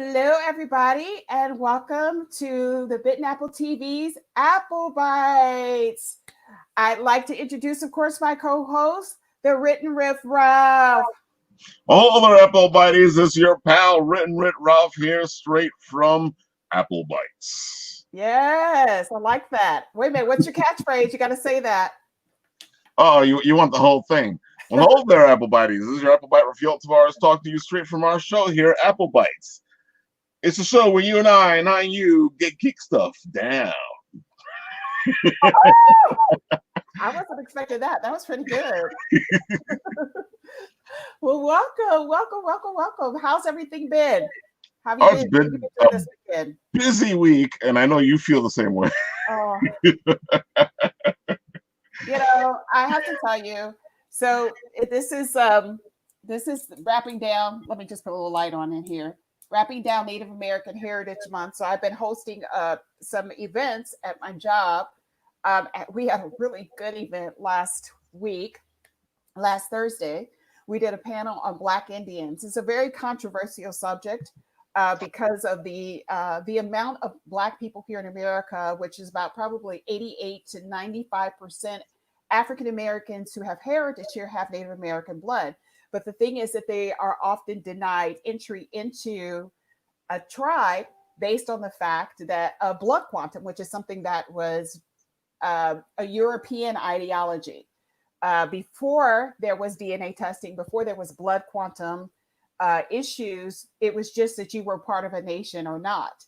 Hello, everybody, and welcome to the Bitten Apple TV's Apple Bites. I'd like to introduce, of course, my co-host, the Written Riff Ralph. All other Apple Bites, this is your pal, Written Rit Ralph here, straight from Apple Bites. Yes, I like that. Wait a minute, what's your catchphrase? You got to say that. Oh, you want the whole thing. Well, hold there, Apple Bites. This is your Apple Bite Refuel Tavares talking to you straight from our show here, Apple Bites. It's a show where you and I you get geek stuff down. I wasn't expecting that. That was pretty good. Well, welcome. How's everything been? How have you It's been doing a this weekend? busy week, and I know you feel the same way. Oh. I have to tell you. So this is wrapping down. Let me just put a little light on in here. Wrapping down Native American Heritage Month. So I've been hosting some events at my job. We had a really good event last Thursday. We did a panel on Black Indians. It's a very controversial subject because of the amount of Black people here in America, which is about probably 88 to 95% African Americans who have heritage here have Native American blood. But the thing is that they are often denied entry into a tribe based on the fact that blood quantum, which is something that was a European ideology. Before there was DNA testing, before there was blood quantum issues, it was just that you were part of a nation or not.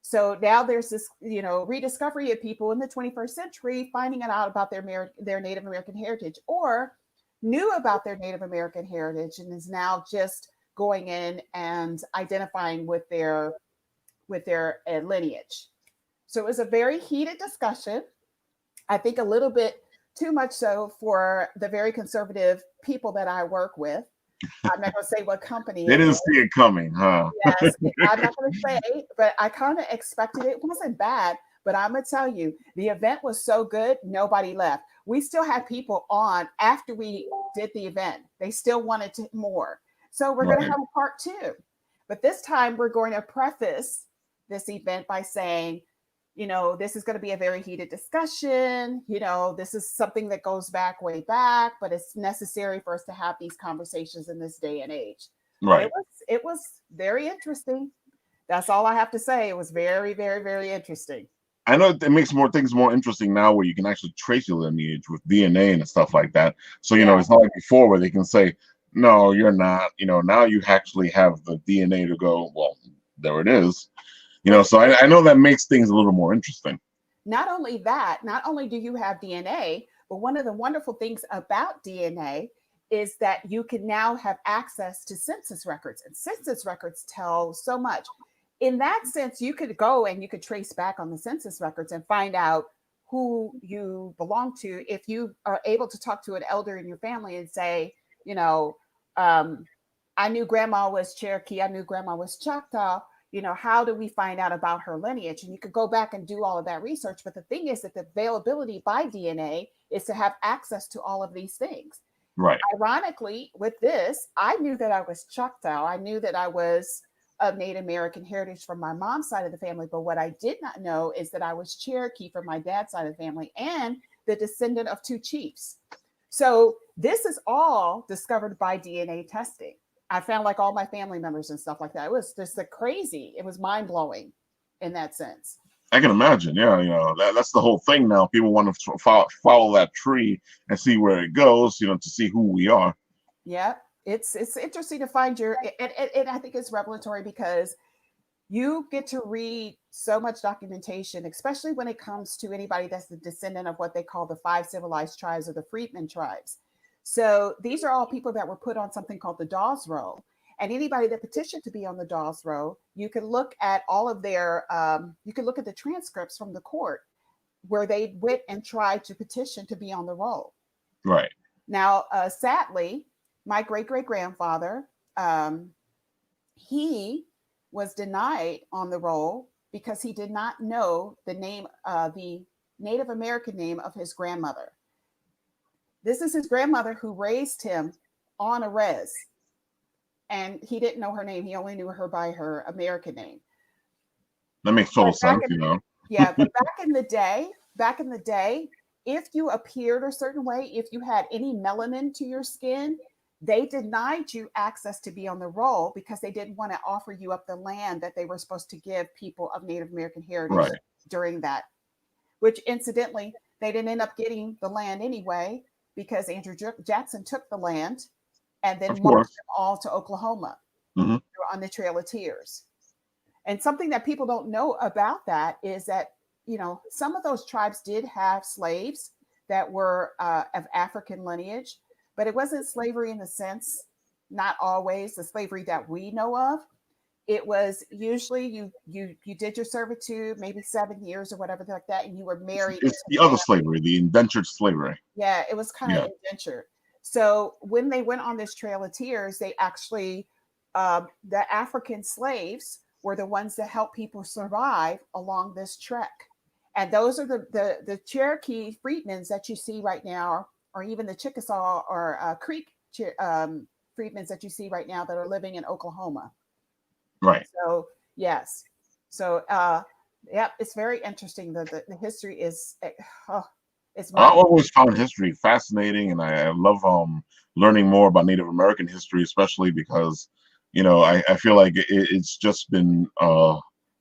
So now there's this, rediscovery of people in the 21st century finding out about their Native American heritage, or knew about their Native American heritage and is now just going in and identifying with their lineage. So it was a very heated discussion. I think a little bit too much so for the very conservative people that I work with. I'm not going to say what company. They didn't see it coming, huh? Yes, I'm not going to say, but I kind of expected it. It wasn't bad, but I'm going to tell you, the event was so good, nobody left. We still had people on after we did the event. They still wanted more. So we're going to have a part 2. But this time we're going to preface this event by saying, this is going to be a very heated discussion. This is something that goes way back, but it's necessary for us to have these conversations in this day and age. Right. It was very interesting. That's all I have to say. It was very, very, very interesting. I know it makes things more interesting now where you can actually trace your lineage with DNA and stuff like that. So, it's not like before where they can say, no, you're not. Now you actually have the DNA to go, well, there it is. So I know that makes things a little more interesting. Not only that, not only do you have DNA, but one of the wonderful things about DNA is that you can now have access to census records, and census records tell so much. In that sense, you could go and you could trace back on the census records and find out who you belong to. If you are able to talk to an elder in your family and say, I knew grandma was Cherokee, I knew grandma was Choctaw, how do we find out about her lineage? And you could go back and do all of that research. But the thing is that the availability by DNA is to have access to all of these things. Right. Ironically, with this, I knew that I was Choctaw. I knew that I was of Native American heritage from my mom's side of the family. But what I did not know is that I was Cherokee from my dad's side of the family and the descendant of 2 chiefs. So this is all discovered by DNA testing. I found like all my family members and stuff like that. It was just crazy. It was mind blowing in that sense. I can imagine. Yeah. That's the whole thing now. People want to follow that tree and see where it goes, to see who we are. Yeah. It's interesting to find and I think it's revelatory because you get to read so much documentation, especially when it comes to anybody that's the descendant of what they call the 5 civilized tribes or the freedmen tribes. So these are all people that were put on something called the Dawes Roll. And anybody that petitioned to be on the Dawes Roll, you can look at all of their, you can look at the transcripts from the court where they went and tried to petition to be on the roll. Right. Now, sadly, my great-great-grandfather, he was denied on the roll because he did not know the name, the Native American name of his grandmother. This is his grandmother who raised him on a res. and he didn't know her name. He only knew her by her American name. That makes total sense, you know. Yeah, but back in the day, if you appeared a certain way, if you had any melanin to your skin, they denied you access to be on the roll because they didn't want to offer you up the land that they were supposed to give people of Native American heritage Right. during that, which incidentally, they didn't end up getting the land anyway because Andrew Jackson took the land and then Of marched course. them all to Oklahoma Hmm. on the Trail of Tears. And something that people don't know about that is that, you know, some of those tribes did have slaves that were of African lineage, but it wasn't slavery in the sense, not always the slavery that we know of. It was usually you did your servitude, maybe 7 years or whatever like that, and you were married into It's the the other family. slavery, the indentured slavery. Yeah, it was kind Yeah. of indentured. So when they went on this Trail of Tears, they actually the African slaves were the ones that helped people survive along this trek. And those are the Cherokee freedmen that you see right now, or even the Chickasaw or Creek freedmen that you see right now that are living in Oklahoma. Right. So yes, so yeah, it's very interesting. The history is oh, it's I mind. always found history fascinating, and I love learning more about Native American history, especially because, you know, I feel like it's just been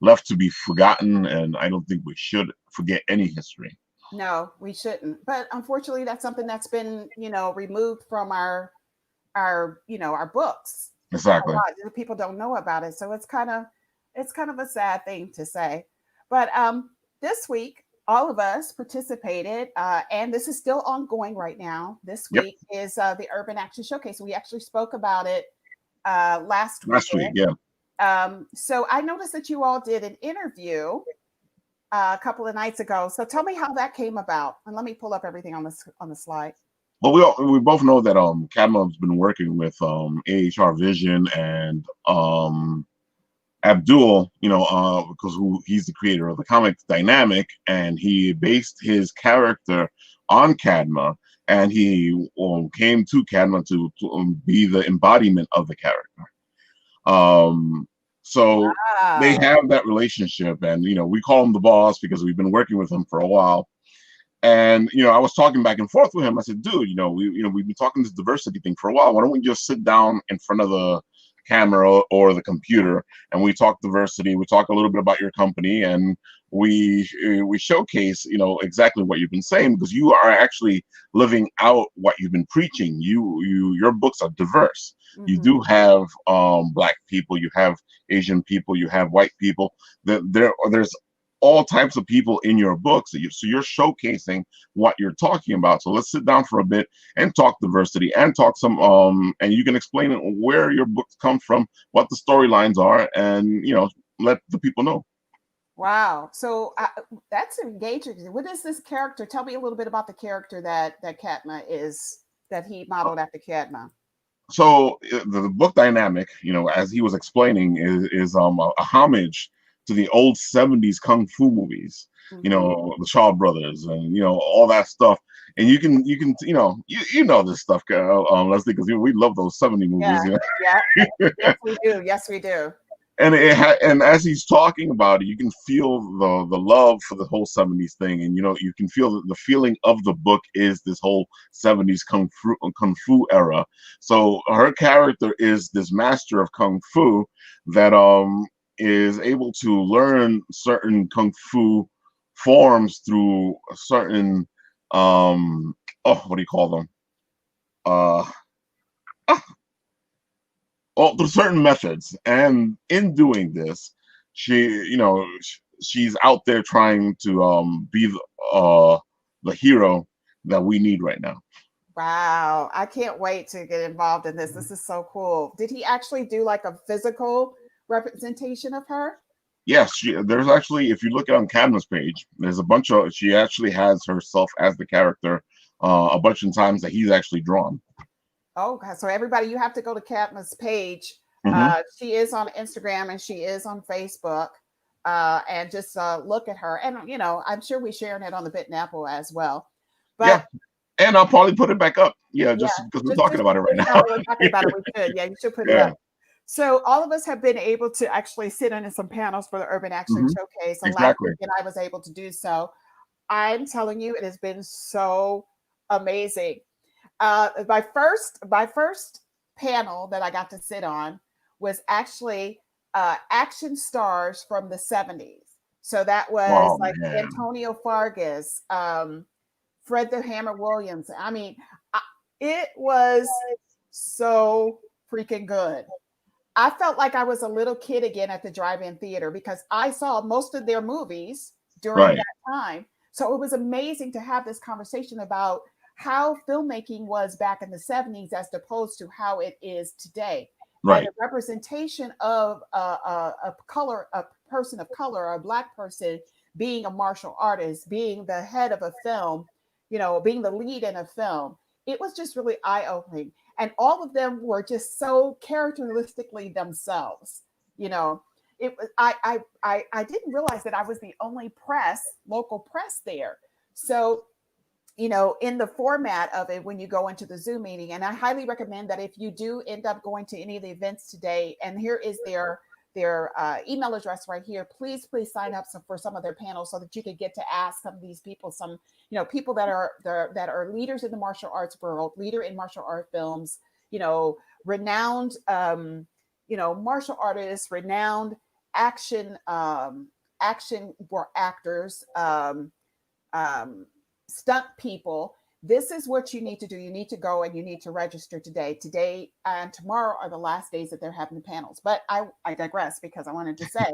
left to be forgotten, and I don't think we should forget any history. No, we shouldn't. But unfortunately, that's something that's been, you know, removed from our you know our books. A Exactly. lot people don't know about it, so it's kind of a sad thing to say. But this week, all of us participated, and this is still ongoing right now. This Yep. week is the Urban Action Showcase. We actually spoke about it last Last week, weekend. yeah. So I noticed that you all did an interview a couple of nights ago. So tell me how that came about, and let me pull up everything on the slide. Well, we both know that Cadmon's been working with AHR Vision and Abdul, you know, because he's the creator of the comic Dynamic, and he based his character on Cadma, and he came to Cadma to be the embodiment of the character. Um, so they Wow. have that relationship, and you know, we call him the boss because we've been working with him for a while. And you know, I was talking back and forth with him. I said, "Dude, we've been talking this diversity thing for a while. Why don't we just sit down in front of the camera or the computer and we talk diversity? We talk a little bit about your company, and we showcase, you know, exactly what you've been saying because you are actually living out what you've been preaching. Your books are diverse. You Hmm. do have black people, you have Asian people, you have white people. There's all types of people in your books. So you're showcasing what you're talking about. So let's sit down for a bit and talk diversity and talk some and you can explain where your books come from, what the storylines are, and you know, let the people know. Wow. So that's engaging. What is this character? Tell me a little bit about the character that Katma is, that he modeled after Katma. So the book Dynamic, you know, as he was explaining, is a homage to the old 70s kung fu movies, you Hmm. know, the Shaw Brothers and you know all that stuff. And you can you know this stuff, Leslie, because we love those 70 Yeah. movies, you Yeah. know. Yes, we do. Yes, we do. And and as he's talking about it, you can feel the love for the whole 70s thing, and you know, you can feel that the feeling of the book is this whole 70s kung fu era. So her character is this master of kung fu that is able to learn certain kung fu forms through certain oh, what do you call them, uh well, there's certain methods, and in doing this, she, you know, she's out there trying to be the hero that we need right now. Wow. I can't wait to get involved in this. This is so cool. Did he actually do like a physical representation of her? Yes, there's actually, if you look on Cadmus page, there's a bunch of, she actually has herself as the character a bunch of times that he's actually drawn. Oh, God. So everybody, you have to go to Katma's page. Hmm. She is on Instagram and she is on Facebook. And just look at her. And, you know, I'm sure we're sharing it on the Bitten Apple as well. Yeah, But and I'll probably put it back up. Yeah, yeah, just because we're talking about it right just now now. that we're talking about it, we should. Yeah, you should put it Yeah. up. So all of us have been able to actually sit in some panels for the Urban Action Hmm. Showcase. And last Exactly. weekend I was able to do so. I'm telling you, it has been so amazing. My first panel that I got to sit on was actually action stars from the 70s. So that was Oh like man. Antonio Fargas, Fred the Hammer Williams. I mean, it was so freaking good. I felt like I was a little kid again at the drive-in theater because I saw most of their movies during Right. that time. So it was amazing to have this conversation about how filmmaking was back in the 70s as opposed to how it is today. And Right. the representation of a person of color, a black person being a martial artist, being the head of a film, being the lead in a film, it was just really eye-opening, and all of them were just so characteristically themselves. You know, it was I didn't realize that I was the only local press there. So in the format of it when you go into the Zoom meeting, and I highly recommend that if you do end up going to any of the events today, and here is their email address right here. Please sign up for some of their panels so that you can get to ask some of these people, some people that are leaders in the martial arts world, leader in martial art films, renowned martial artists, renowned action action actors, um, stunt people. This is what you need to do. You need to go and you need to register today. Today and tomorrow are the last days that they're having the panels. But I digress because I wanted to say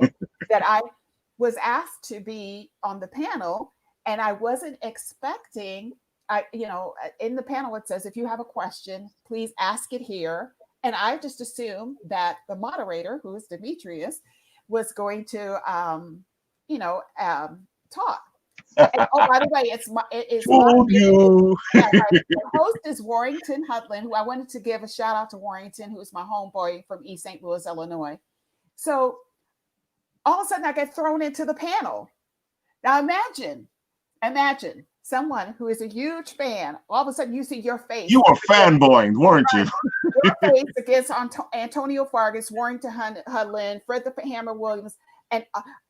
that I was asked to be on the panel and I wasn't expecting. In the panel it says if you have a question, please ask it here. And I just assumed that the moderator, who is Demetrius, was going to talk. And oh, by the way, it is Told moderated. you. Yeah, my host is Warrington Hudlin, who I wanted to give a shout out to Warrington, who is my homeboy from East St. Louis, Illinois. So all of a sudden I get thrown into the panel. Now imagine someone who is a huge fan. All of a sudden you see your face. You were fanboying, weren't you? Your face against Antonio Fargas, Warrington Hudlin, Fred the Hammer Williams. And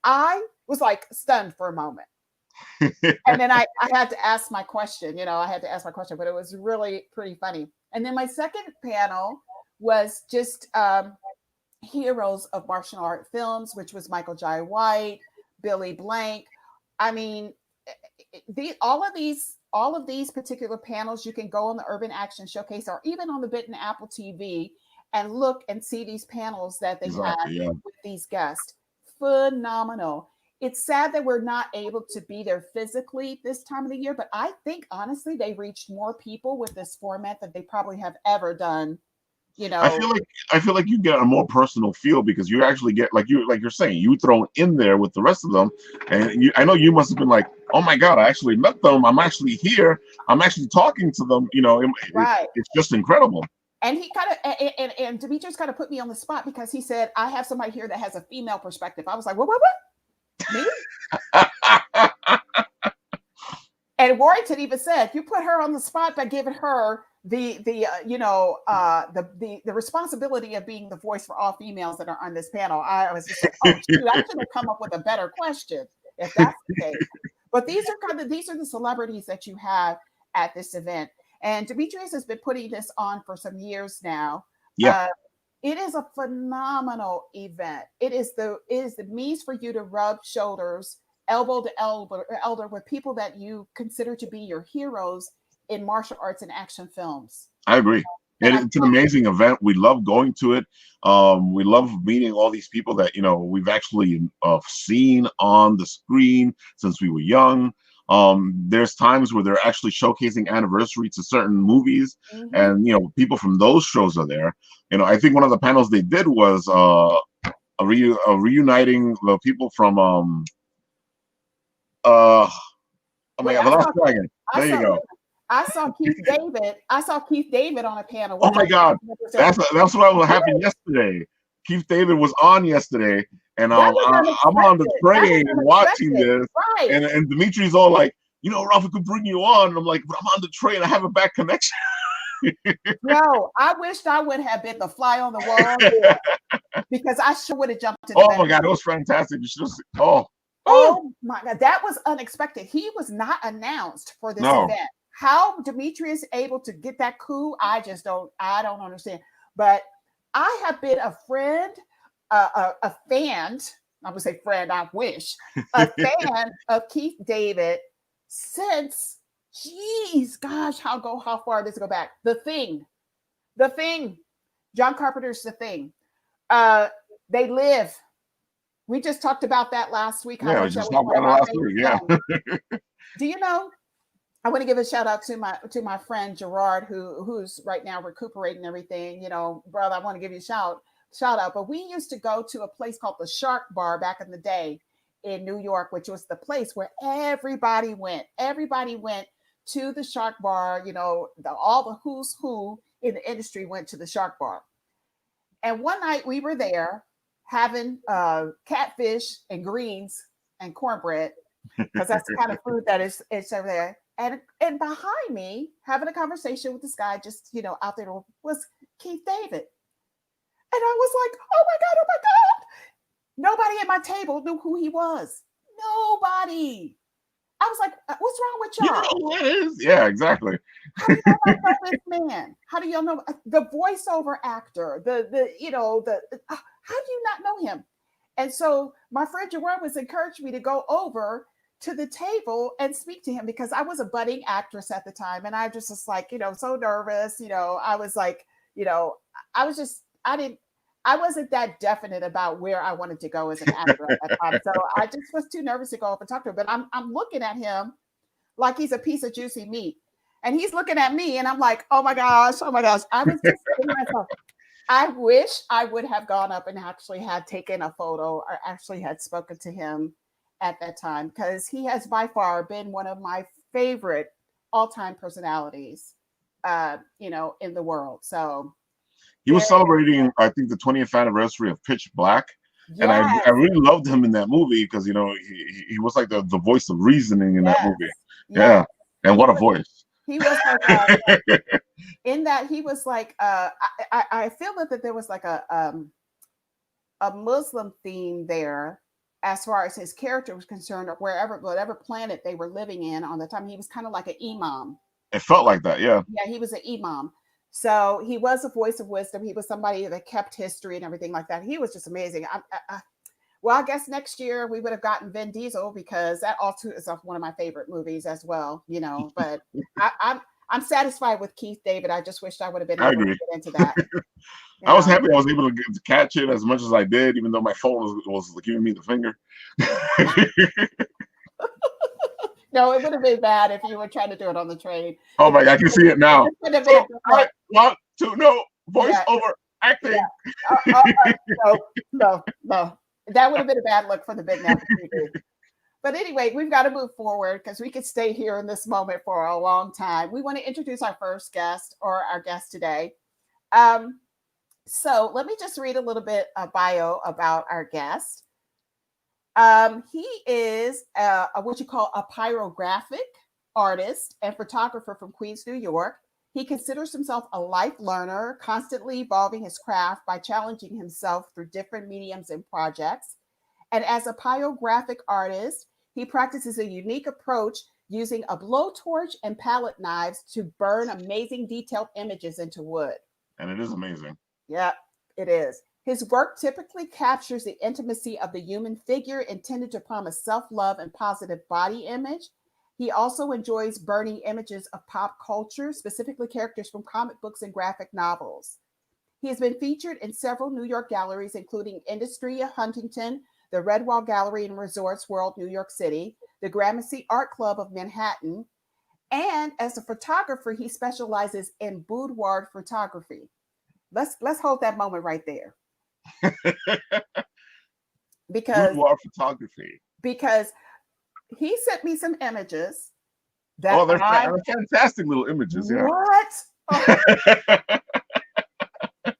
I was like stunned for a moment. And then I had to ask my question, but it was really pretty funny. And then my second panel was just heroes of martial art films, which was Michael Jai White, Billy Blank. I mean, all of these particular panels, you can go on the Urban Action Showcase or even on the Bitten Apple TV and look and see these panels that they had Exactly. Yeah. with these guests. Phenomenal. It's sad that we're not able to be there physically this time of the year, but I think honestly they reached more people with this format than they probably have ever done. I feel like you get a more personal feel because you actually get like you're saying you thrown in there with the rest of them, and I know you must have been like, oh my god, I actually met them. I'm actually here. I'm actually talking to them. Right. It's just incredible. And he kind of and Demetrius kind of put me on the spot because he said, I have somebody here that has a female perspective. I was like, what? Me? And Warrington even said, you put her on the spot by giving her the responsibility of being the voice for all females that are on this panel. I was just like, oh shoot, I should have come up with a better question if that's the case. But these are the celebrities that you have at this event. And Demetrius has been putting this on for some years now. Yeah. It is a phenomenal event. It is the means for you to rub shoulders, elbow to elbow with people that you consider to be your heroes in martial arts and action films. I agree. It's an amazing event. We love going to it. We love meeting all these people that we've actually seen on the screen since we were young. There's times where they're actually showcasing anniversary to certain movies, and people from those shows are there. I think one of the panels they did was reuniting the people from oh my god, The Last Dragon. There you go. I saw Keith David on a panel. Oh my god, that's what happened yesterday. Keith David was on yesterday, and I'm on the train watching this, right. and Dimitri's all like, Ralph, could bring you on. And I'm like, but I'm on the train. I have a bad connection. No, I wished I would have been the fly on the wall there because I sure would have jumped in the Oh bed. my God, it was fantastic. You should have seen, oh, Oh my God, that was unexpected. He was not announced for this no. event. How Demetrius able to get that coup, I don't understand. But I have been a friend, a fan. I would say friend. I wish a fan of Keith David since. Geez, gosh, how far does it go back? The Thing, John Carpenter's The Thing. They Live. We just talked about that last week. How Yeah, we much that just was talked one of about it our last favorite week. Yeah. films. Do you know? I want to give a shout out to my friend Gerard, who's right now recuperating everything. You know, brother, I want to give you a shout out. But we used to go to a place called the Shark Bar back in the day in New York, which was the place where everybody went. Everybody went to the Shark Bar. You know, all the who's who in the industry went to the Shark Bar. And one night we were there having catfish and greens and cornbread because that's the kind of food that is it's over there. And behind me, having a conversation with this guy, just out there was Keith David, and I was like, oh my god, oh my god! Nobody at my table knew who he was. Nobody. I was like, what's wrong with You y'all? know who it is? Yeah, exactly. How do y'all not know this man? How do y'all know the voiceover actor? How do you not know him? And so my friend Jerome was encouraging me to go over to the table and speak to him because I was a budding actress at the time, and I just was like, so nervous. I was like, I was just, I wasn't that definite about where I wanted to go as an actor at that time. So I just was too nervous to go up and talk to him. But I'm looking at him like he's a piece of juicy meat. And he's looking at me, and I'm like, oh my gosh, oh my gosh. I was just thinking to myself, I wish I would have gone up and actually had taken a photo or actually had spoken to him at that time because he has by far been one of my favorite all-time personalities, in the world. So He was celebrating, I think, the 20th anniversary of Pitch Black. And yes, I really loved him in that movie because he was like the voice of reasoning in that movie. Yeah, and what a voice! He was like in that he was like I feel that there was like a Muslim theme there as far as his character was concerned, or whatever planet they were living in on the time. He was kind of like an imam. It felt like that, yeah. Yeah, he was an imam. So he was a voice of wisdom. He was somebody that kept history and everything like that. He was just amazing. Well, I guess next year we would have gotten Vin Diesel because that also is one of my favorite movies as well. But I'm satisfied with Keith David. I just wished I would have been able to get into that. I was happy I was able to catch it as much as I did, even though my phone was giving me the finger. No, it would have been bad if you were trying to do it on the train. Oh my God, I can see it now. So, I want to know voiceover acting. Yeah. No. That would have been a bad look for the Bitten Apple TV. But anyway, we've got to move forward because we could stay here in this moment for a long time. We want to introduce our first guest or our guest today. So let me just read a little bit of bio about our guest. He is what you call a pyrographic artist and photographer from Queens, New York. He considers himself a life learner, constantly evolving his craft by challenging himself through different mediums and projects. And as a pyrographic artist, he practices a unique approach using a blowtorch and palette knives to burn amazing detailed images into wood. And it is amazing. Yeah, it is. His work typically captures the intimacy of the human figure intended to promise self-love and positive body image. He also enjoys burning images of pop culture, specifically characters from comic books and graphic novels. He has been featured in several New York galleries, including Industry of Huntington, the Redwall Gallery and Resorts World, New York City, the Gramercy Art Club of Manhattan, and as a photographer, he specializes in boudoir photography. Let's hold that moment right there. Because boudoir photography. Because he sent me some images. They're fantastic little images. Yeah. What? Oh.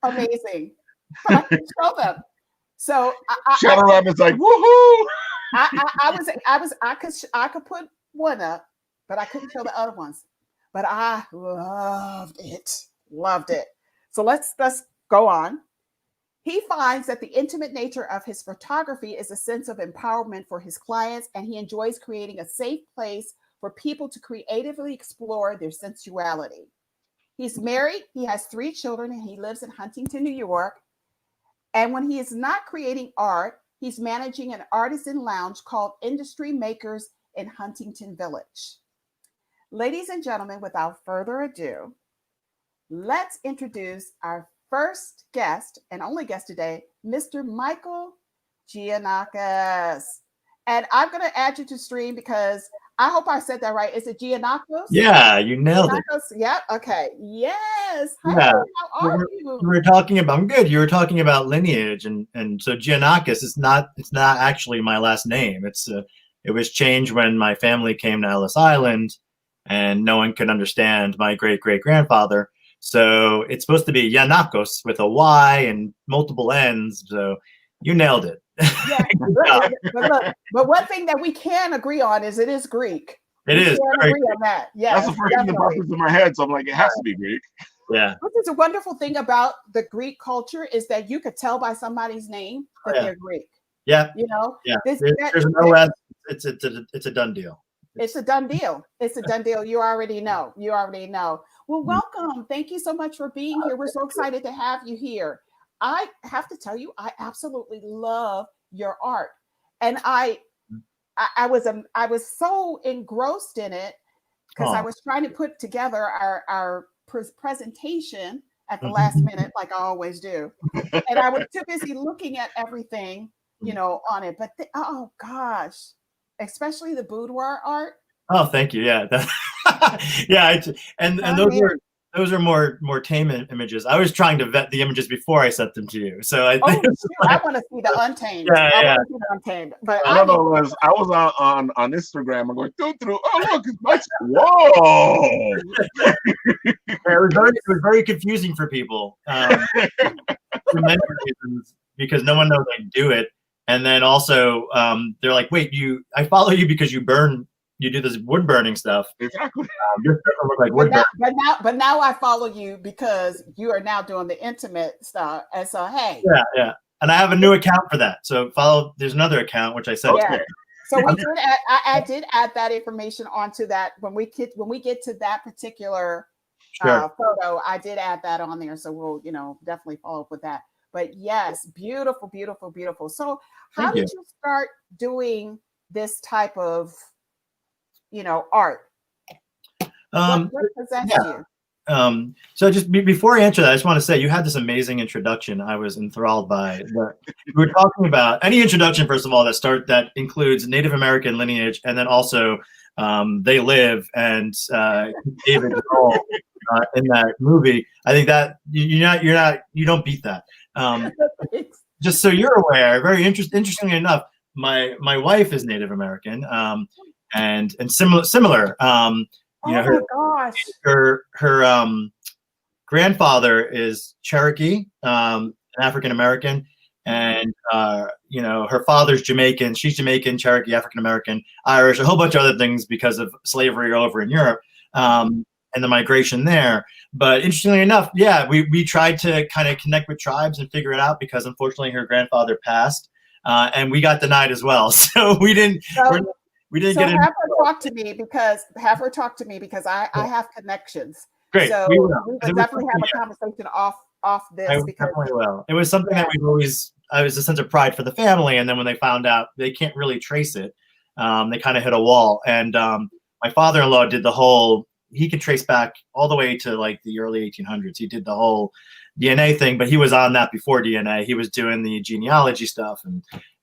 Amazing. But I can show them. So Shadow Rabbit's like, woohoo! I could put one up, but I couldn't show the other ones. But I loved it. Loved it. So let's go on. He finds that the intimate nature of his photography is a sense of empowerment for his clients, and he enjoys creating a safe place for people to creatively explore their sensuality. He's married, he has 3 children, and he lives in Huntington, New York. And when he is not creating art, he's managing an artisan lounge called Industry Makers in Huntington Village. Ladies and gentlemen, without further ado, let's introduce our first guest and only guest today, Mr. Michael Gianakos. And I'm going to add you to stream because I hope I said that right. Is it Gianakos? Yeah, you nailed Gianakos? it. Yep. Okay. Yes. Hi, Yeah. how are you? You were talking about, I'm good. You were talking about lineage, and so Gianakos is not. It's not actually my last name. It was changed when my family came to Ellis Island, and no one could understand my great grandfather. So it's supposed to be Gianakos with a Y and multiple N's. So you nailed it. Yeah. but one thing that we can agree on is it is Greek. It is. Agree on that. Yeah, that's the first thing that pops into my head. So I'm like, it has to be Greek. Yeah. Which is a wonderful thing about the Greek culture is that you could tell by somebody's name that they're Greek. Yeah. You know. Yeah. There's no S. It's a done deal. It's a done deal. It's a done deal. You already know. You already know. Well, welcome. Thank you so much for being here. We're so excited to have you here. I have to tell you, I absolutely love your art, and I was so engrossed in it because I was trying to put together our presentation at the last minute, like I always do, and I was too busy looking at everything, on it. But oh gosh, especially the boudoir art. Oh, thank you. Yeah, yeah. And those are more tame images. I was trying to vet the images before I sent them to you. So I think I want to see the untamed. Yeah. I want to see the untamed. But I don't know, Liz. I was on Instagram. I'm going through. Oh look, it's nice. Whoa! It was very confusing for people for many reasons because no one knows I do it, and then also they're like, "Wait, I follow you because you do this wood burning stuff." Exactly. This doesn't look like wood burning. But now I follow you because you are now doing the intimate stuff, and so hey. Yeah. And I have a new account for that. So there's another account which I said. Yeah. So I did add that information onto that when we get to that particular photo. I did add that on there, so we'll definitely follow up with that. But yes, beautiful, beautiful, beautiful. So how did you start doing this type of art? What possessed you? So just before I answer that, I just want to say you had this amazing introduction. I was enthralled by. We were talking about any introduction, first of all, that includes Native American lineage, and then also They Live and David Grohl in that movie. I think that you don't beat that. Just so you're aware, very interestingly enough, my wife is Native American, and similar. My gosh. Her grandfather is Cherokee, an African American, and her father's Jamaican. She's Jamaican, Cherokee, African American, Irish, a whole bunch of other things because of slavery over in Europe and the migration there. But interestingly enough, we tried to kind of connect with tribes and figure it out because unfortunately her grandfather passed, and we got denied as well. So we didn't. We didn't get have her talk to me because I have connections. Great. So we will definitely have a conversation off this. Definitely will. It was something that we've always. I was a sense of pride for the family, and then when they found out they can't really trace it, they kind of hit a wall. And my father-in-law did the whole. He could trace back all the way to like the early 1800s. He did the whole DNA thing, but he was on that before DNA. He was doing the genealogy stuff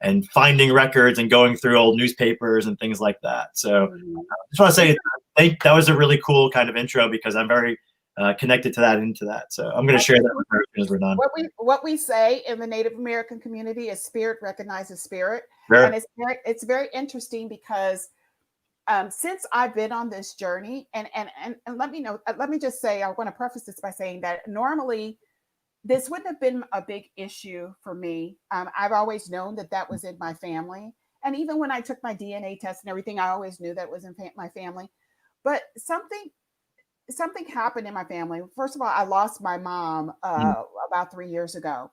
and finding records and going through old newspapers and things like that. So I just want to say that was a really cool kind of intro because I'm very connected to that. So I'm going to share that with her as we're done. What we say in the Native American community is spirit recognizes spirit. Sure. And it's very interesting because since I've been on this journey and let me just say, I want to preface this by saying that normally this wouldn't have been a big issue for me. I've always known that was in my family. And even when I took my DNA test and everything, I always knew that was in my family. But something something happened in my family. First of all, I lost my mom about 3 years ago.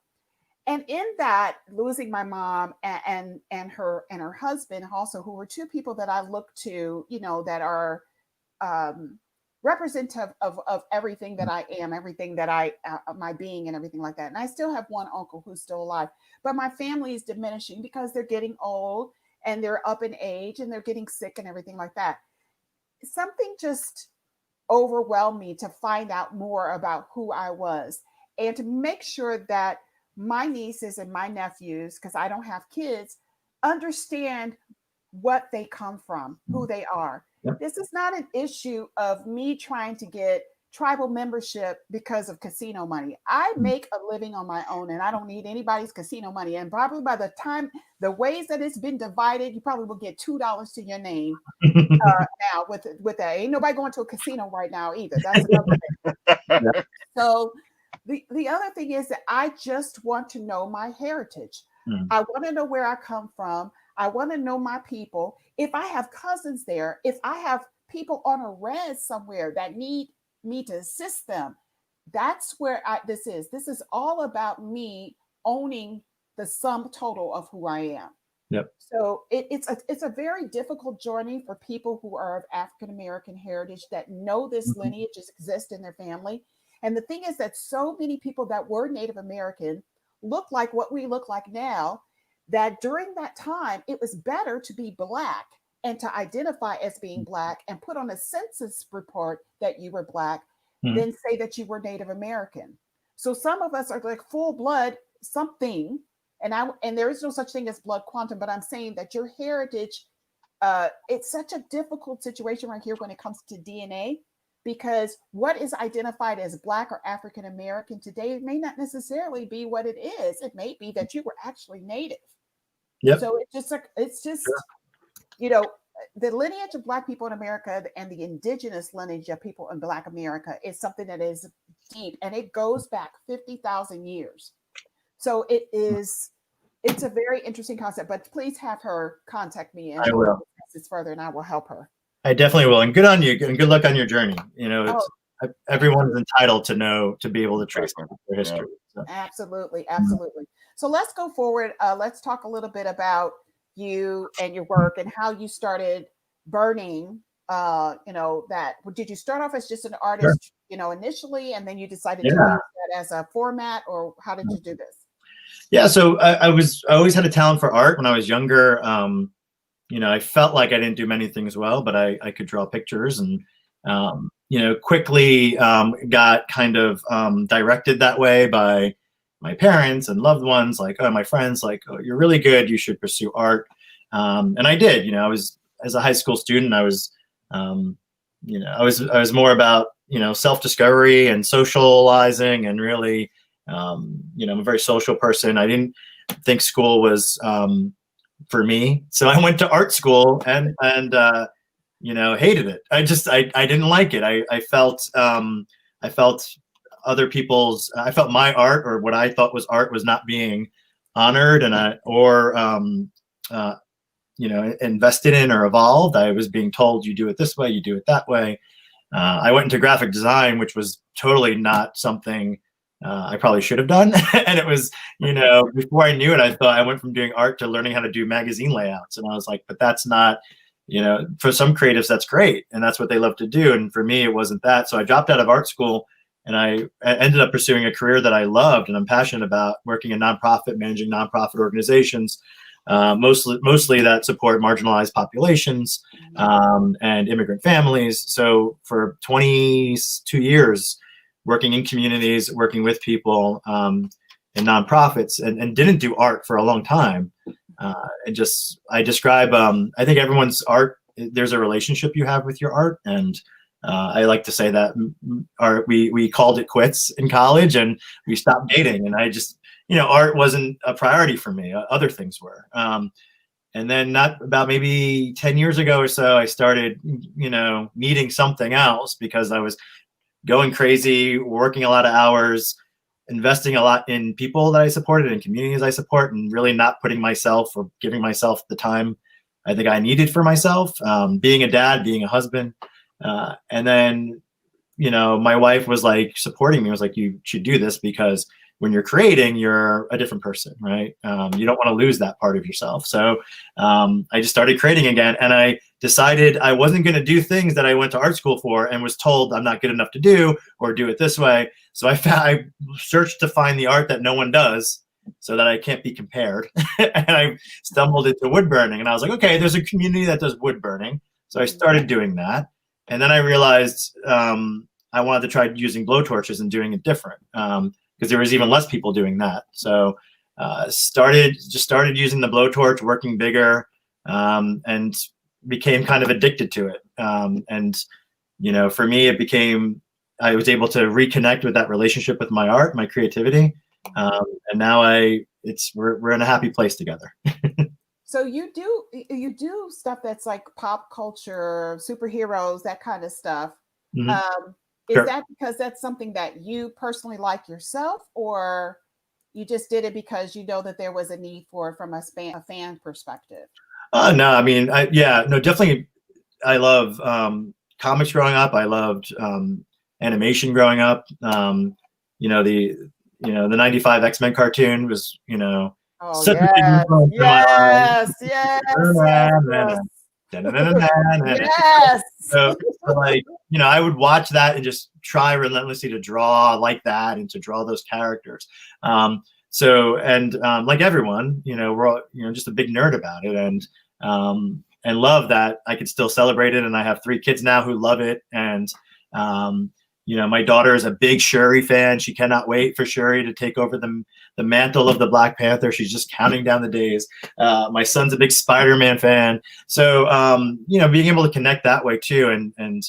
And in that, losing my mom and her husband also, who were two people that I look to, that are representative of everything that I am, everything that my being and everything like that. And I still have one uncle who's still alive, but my family is diminishing because they're getting old and they're up in age and they're getting sick and everything like that. Something just overwhelmed me to find out more about who I was and to make sure that my nieces and my nephews, because I don't have kids, understand what they come from, who they are. Yep. This is not an issue of me trying to get tribal membership because of casino money. I make a living on my own and I don't need anybody's casino money. And probably by the time the ways that it's been divided, you probably will get $2 to your name now with that. Ain't nobody going to a casino right now either. That's another thing. Yeah. So the other thing is that I just want to know my heritage. I want to know where I come from. I want to know my people. If I have cousins there, if I have people on a res somewhere that need me to assist them, that's where this is. This is all about me owning the sum total of who I am. Yep. So it's a very difficult journey for people who are of African American heritage that know this lineage exists in their family. And the thing is that so many people that were Native American look like what we look like now, that during that time, it was better to be Black and to identify as being Black and put on a census report that you were Black than say that you were Native American. So some of us are like full blood something, and there is no such thing as blood quantum, but I'm saying that your heritage, it's such a difficult situation right here when it comes to DNA, because what is identified as Black or African American today may not necessarily be what it is. It may be that you were actually Native. Yep. So it's just Sure. The lineage of Black people in America and the indigenous lineage of people in Black America is something that is deep, and it goes back 50,000 years. So it's a very interesting concept, but please have her contact me and I will discuss this further, and I will help her. I definitely will. And good on you, and good luck on your journey. Everyone's entitled to be able to trace their history. So. Absolutely. So let's go forward. Let's talk a little bit about you and your work and how you started burning. That did you start off as just an artist, initially, and then you decided to use that as a format, or how did you do this? Yeah, so I always had a talent for art when I was younger. I felt like I didn't do many things well, but I could draw pictures, and quickly got kind of directed that way by my parents and loved ones, like, oh, my friends, like, oh, you're really good, you should pursue art. And I did. I was, as a high school student, I was more about self-discovery and socializing, and really I'm a very social person. I didn't think school was for me, so I went to art school and hated it. I didn't like it. I felt other people's, I felt my art, or what I thought was art, was not being honored invested in or evolved. I was being told, you do it this way, you do it that way. I went into graphic design, which was totally not something I probably should have done. And it was, before I knew it, I thought I went from doing art to learning how to do magazine layouts. And I was like, but that's not, for some creatives, that's great. And that's what they love to do. And for me, it wasn't that. So I dropped out of art school, and I ended up pursuing a career that I loved and I'm passionate about, working in nonprofit, managing nonprofit organizations, mostly that support marginalized populations and immigrant families. So for 22 years, working in communities, working with people in nonprofits, and didn't do art for a long time. I describe, I think everyone's art, there's a relationship you have with your art. And I like to say that we called it quits in college, and we stopped dating. And I just, art wasn't a priority for me. Other things were. And then about maybe 10 years ago or so, I started, needing something else, because I was going crazy, working a lot of hours, investing a lot in people that I supported and communities I support, and really not putting myself or giving myself the time I think I needed for myself, being a dad, being a husband. And then, my wife was like supporting me, was like, you should do this because when you're creating, you're a different person, right? You don't want to lose that part of yourself. So I just started creating again, and I decided I wasn't going to do things that I went to art school for and was told I'm not good enough to do, or do it this way. So I searched to find the art that no one does so that I can't be compared. And I stumbled into wood burning, and I was like, okay, there's a community that does wood burning. So I started doing that. And then I realized I wanted to try using blowtorches and doing it different. Because there was even less people doing that. So started using the blowtorch, working bigger, and became kind of addicted to it. And for me, I was able to reconnect with that relationship with my art, my creativity, and now we're in a happy place together. So you do stuff that's like pop culture, superheroes, that kind of stuff. Mm-hmm. Is Sure. that because that's something that you personally like yourself, or you just did it because you know that there was a need for it from a fan perspective? No, I mean, definitely. I love comics growing up. I loved animation growing up. The 95 X-Men cartoon was, Oh, such a big yes, influence in my life. yes. So like, I would watch that and just try relentlessly to draw like that and to draw those characters. Like everyone, we're all, just a big nerd about it, and love that I could still celebrate it. And I have 3 kids now who love it. And, my daughter is a big Shuri fan. She cannot wait for Shuri to take over the mantle of the Black Panther. She's just counting down the days. My son's a big Spider-Man fan. So, being able to connect that way too, and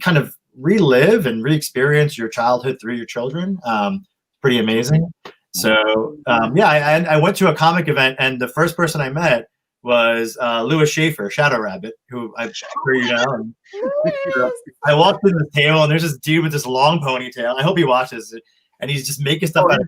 kind of relive and re-experience your childhood through your children. Pretty amazing. So, I went to a comic event, and the first person I met was Louis Schaefer, Shadow Rabbit, who I'm sure you know. And, I walked in the table, and there's this dude with this long ponytail. I hope he watches it. And he's just making stuff out of it.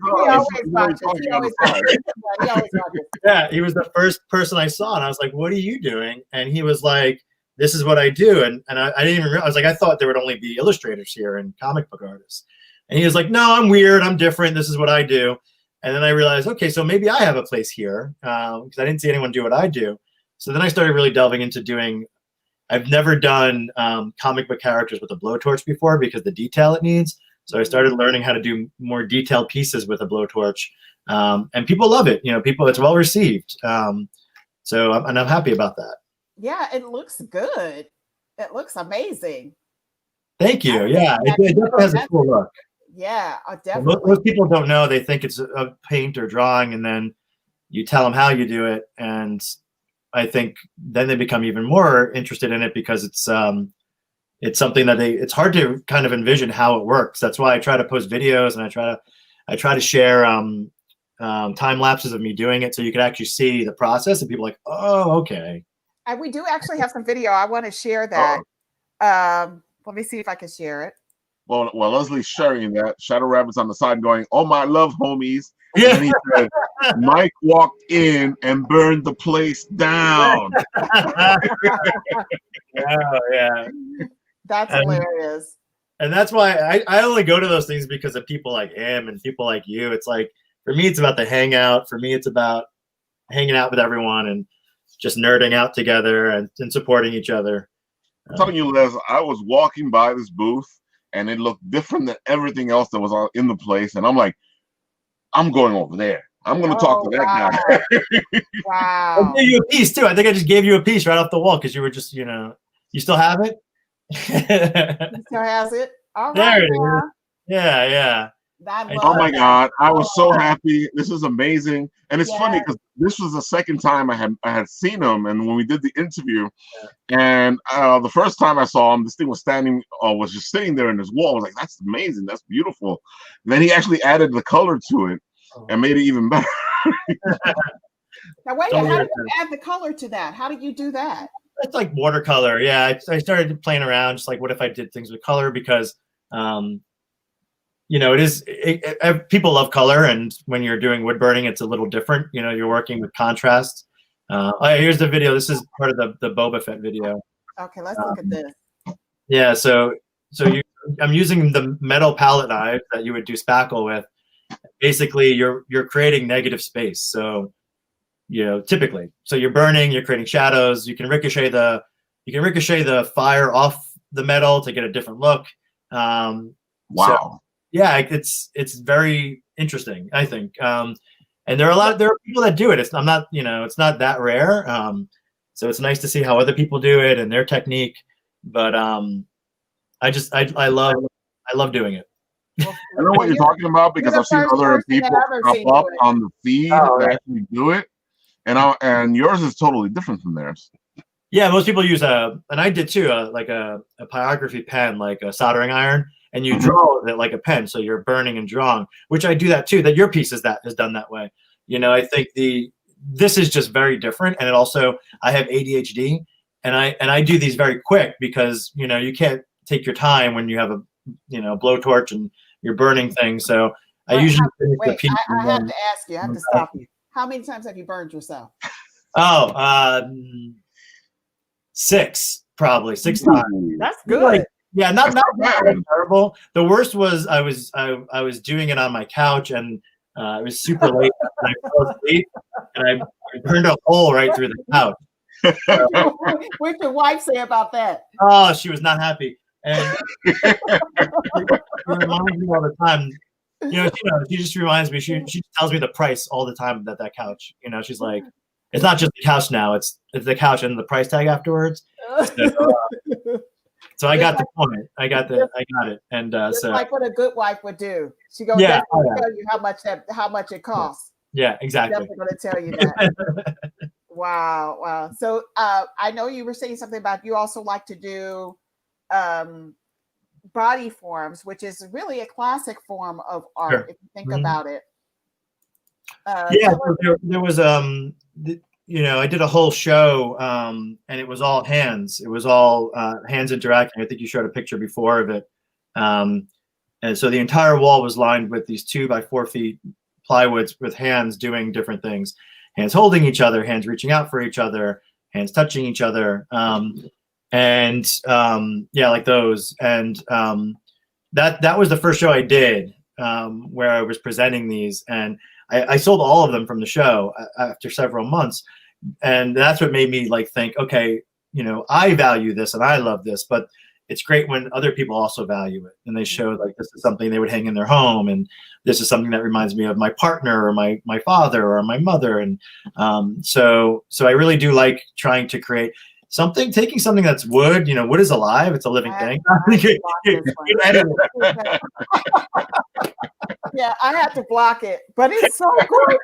Yeah, he was the first person I saw, and I was like, "What are you doing?" And he was like, "This is what I do." And I didn't even realize. I was like, I thought there would only be illustrators here and comic book artists. And he was like, "No, I'm weird. I'm different. This is what I do." And then I realized, okay, so maybe I have a place here, because I didn't see anyone do what I do. So then I started really delving into doing. I've never done comic book characters with a blowtorch before because the detail it needs. So I started learning how to do more detailed pieces with a blowtorch, and people love it. It's well received. So I'm happy about that. Yeah, it looks good. It looks amazing. Thank you. Yeah, it definitely has a cool look. Yeah, definitely. Most people don't know. They think it's a paint or drawing, and then you tell them how you do it, and I think then they become even more interested in it because it's something that it's hard to kind of envision how it works. That's why I try to post videos, and I try to share time lapses of me doing it so you can actually see the process, and people are like, oh, okay. And we do actually have some video. I want to share that. Let me see if I can share it. Well, Leslie's sharing that. Shadow Rabbit's on the side going, "Oh, my love, homies." Yeah. And he said, Mike walked in and burned the place down. Yeah. That's hilarious. And that's why I only go to those things because of people like him and people like you. It's like, for me, it's about the hangout. For me, it's about hanging out with everyone and just nerding out together and supporting each other. I'm telling you, Les, I was walking by this booth, and it looked different than everything else that was in the place. And I'm like, I'm going over there. I'm going to talk to that guy. Wow. I gave you a piece, too. I think I just gave you a piece right off the wall because you were just, you still have it? He still has it? All there right. it is. Yeah. Oh my God, I was so happy. This is amazing. And it's funny because this was the second time I had seen him, and when we did the interview, and the first time I saw him, this thing was just sitting there in his wall. I was like, that's amazing, that's beautiful. And then he actually added the color to it and made it even better. Now wait, how did you add the color to that? How did you do that? It's like watercolor. Yeah, I started playing around, just like, what if I did things with color? Because people love color, and when you're doing wood burning, it's a little different. You're working with contrast. Here's the video. This is part of the Boba Fett video. Okay, let's look at this. Yeah, so I'm using the metal palette knife that you would do spackle with. Basically, you're creating negative space. So, typically, so you're burning, you're creating shadows. You can ricochet the fire off the metal to get a different look. Wow. So, yeah, it's very interesting, I think. And there are people that do it. It's not that rare. So it's nice to see how other people do it and their technique. But I love doing it. I know what you're talking about because I've seen other people pop up on the feed that actually do it, and yours is totally different from theirs. Yeah, most people use and I did too, like a pyrography pen, like a soldering iron, and you draw with it like a pen, so you're burning and drawing, which I do that too. That your piece is done that way. I think this is just very different, and it also, I have ADHD, and I do these very quick because you can't take your time when you have a blowtorch and you're burning things. So I usually finish the piece. I have to ask you. I have to stop you. How many times have you burned yourself? Oh, 6 probably 6 times. That's good. Yeah, not terrible. The worst was I was doing it on my couch, and it was super late, and I fell asleep, and I burned a hole right through the couch. What did your wife say about that? Oh, she was not happy, and she reminds me all the time. She just reminds me. She tells me the price all the time of that couch. She's like, it's not just the couch now. It's the couch and the price tag afterwards. So I got the point. I got it. And so like what a good wife would do. She goes tell you how much it costs. Yeah, exactly. Definitely going to tell you that. Wow. So I know you were saying something about you also like to do body forms, which is really a classic form of art, sure. if you think about it. There was I did a whole show, and it was all hands. It was all hands interacting. I think you showed a picture before of it. And so the entire wall was lined with these 2 by 4 feet plywoods with hands doing different things. Hands holding each other, hands reaching out for each other, hands touching each other. Like those. And that was the first show I did, where I was presenting these. And I sold all of them from the show after several months. And that's what made me think, okay, I value this and I love this, but it's great when other people also value it. And they show this is something they would hang in their home. And this is something that reminds me of my partner or my father or my mother. And so I really do like trying to create taking something that's wood, wood is alive. It's a living thing. Yeah, I had to block it, but it's so gorgeous.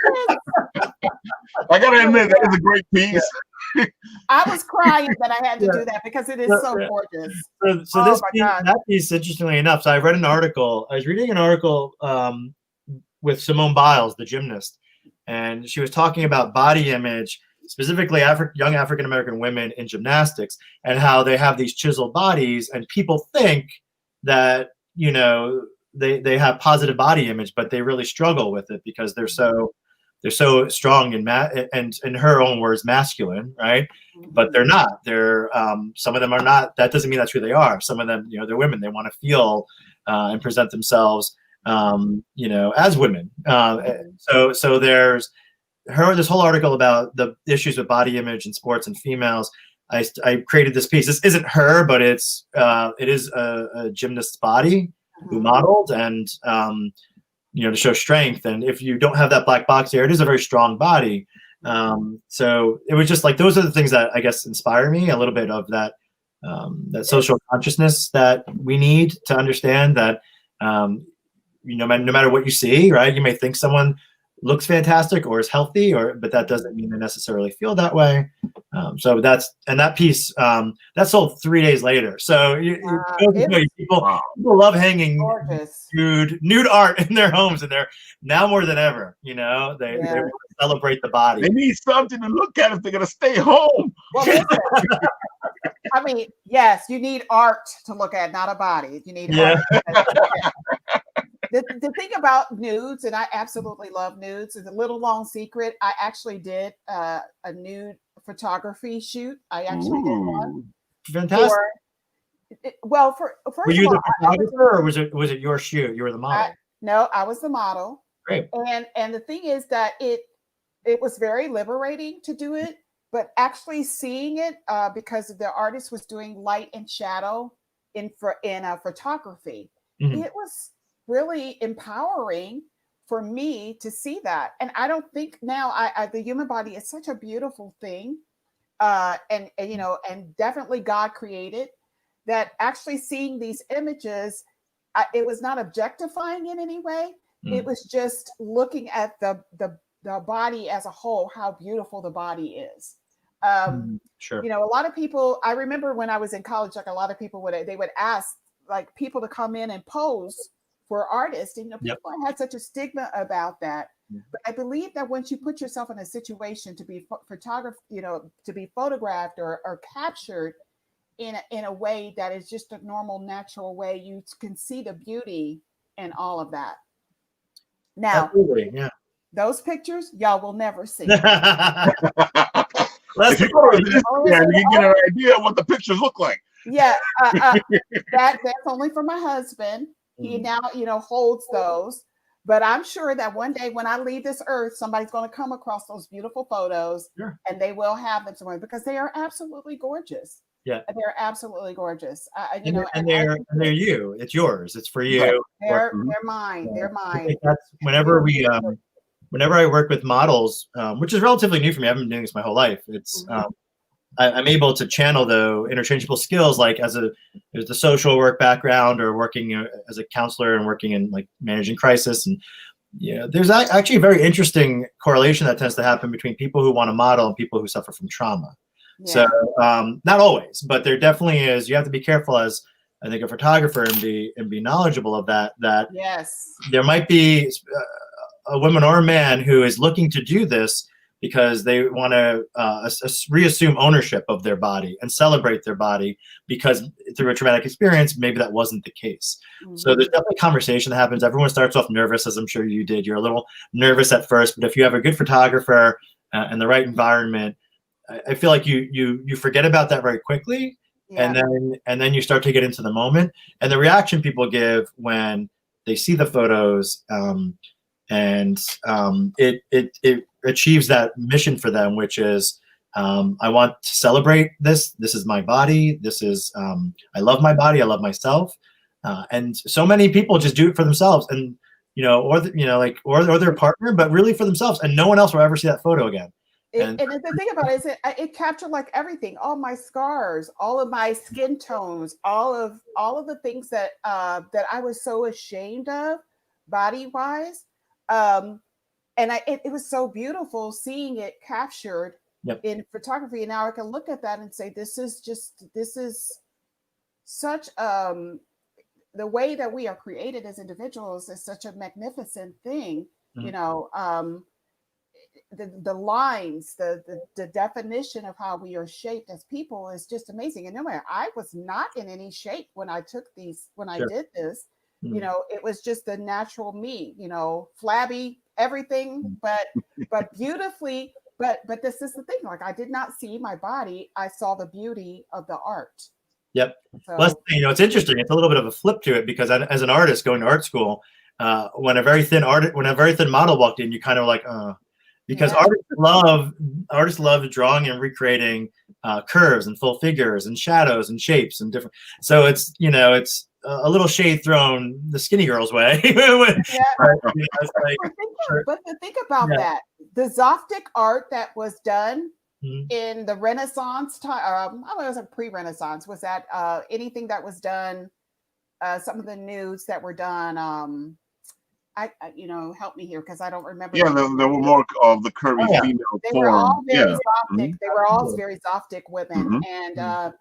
I gotta admit, that is a great piece. I was crying that I had to do that because it is so gorgeous. So that piece, interestingly enough, so I read an article. I was reading an article with Simone Biles, the gymnast, and she was talking about body image, specifically young African-American women in gymnastics, and how they have these chiseled bodies, and people think that, they have positive body image, but they really struggle with it because they're so strong and in her own words, masculine, right? But they're not. They're some of them are not. That doesn't mean that's who they are. Some of them, they're women. They want to feel and present themselves, as women. So there's this whole article about the issues with body image in sports and females. I created this piece. This isn't her, but it is a gymnast's body who modeled, and to show strength. And if you don't have that black box here, it is a very strong body. So it was just those are the things that I guess inspire me a little bit of that social consciousness that we need to understand that no matter what you see, right? You may think someone looks fantastic or is healthy, but that doesn't mean they necessarily feel that way. So that piece that sold 3 days later. So people love hanging nude art in their homes, and they're now more than ever. They want to celebrate the body. They need something to look at if they're gonna stay home. Well, I mean, yes, you need art to look at, not a body. You need art. The thing about nudes, and I absolutely love nudes, is a little long secret. I actually did a nude photography shoot. I actually did one. Fantastic. Well, Were first of you all, the photographer, or was it your shoot? You were the model. no, I was the model. Great. And the thing is that it was very liberating to do it, but actually seeing it, because the artist was doing light and shadow in photography, it was really empowering for me to see that. And I don't think now the human body is such a beautiful thing, and you know, and definitely God created, that actually seeing these images, it was not objectifying in any way. It was just looking at the body as a whole, how beautiful the body is. Sure. You know, a lot of people, I remember when I was in college, like a lot of people would ask like people to come in and pose for artists. And, you know, people had such a stigma about that. But I believe that once you put yourself in a situation to be photographed, you know, to be photographed or captured in a way that is just a normal, natural way, you can see the beauty and all of that. Now, those pictures, y'all will never see. If you go to Instagram, you get an idea of what the pictures look like. Yeah, that's only for my husband. He now, you know, holds those. But I'm sure that one day when I leave this earth, somebody's going to come across those beautiful photos, and they will have them somewhere, because they are absolutely gorgeous. Yeah, they're absolutely gorgeous. You know, and they're you. It's yours. It's for you. Right. They're mine. They're mine. I think that's whenever I work with models, which is relatively new for me. I've been doing this my whole life. It's I'm able to channel though interchangeable skills, like there's the social work background, or working as a counselor and working in like managing crisis. And there's actually a very interesting correlation that tends to happen between people who want to model and people who suffer from trauma. So not always, but there definitely is. You have to be careful as, I think, a photographer and be knowledgeable of that. That there might be a woman or a man who is looking to do this because they want to reassume ownership of their body and celebrate their body, because through a traumatic experience, maybe that wasn't the case. So there's definitely a conversation that happens. Everyone starts off nervous, as I'm sure you did. You're a little nervous at first, but if you have a good photographer and the right environment, I feel like you forget about that very quickly, and then you start to get into the moment, and the reaction people give when they see the photos, and it achieves that mission for them, which is I want to celebrate this. This is my body. This is I love my body. I love myself, and so many people just do it for themselves, and or their partner, but really for themselves, and no one else will ever see that photo again. And the thing about it is it captured like everything, all my scars, all of my skin tones, all of the things that I was so ashamed of body wise. And it was so beautiful seeing it captured in photography. And now I can look at that and say, this is such the way that we are created as individuals is such a magnificent thing. The lines, the definition of how we are shaped as people is just amazing. And no matter, I was not in any shape when I did this. It was just the natural me, flabby, everything, but beautifully. But this is the thing, like, I did not see my body. I saw the beauty of the art. Yep. So, well, it's interesting. It's a little bit of a flip to it, because as an artist going to art school, when a very thin model walked in, you kind of like, because artists love drawing and recreating curves and full figures and shadows and shapes and different. So it's a little shade thrown the skinny girl's way. But think about that. The Zoftic art that was done in the Renaissance time, I was a pre-Renaissance. Was that anything that was done? Some of the nudes that were done. Help me here, because I don't remember. Yeah, there were more of the curvy female they form. Were all very Zoftic. They were all very Zoftic women, and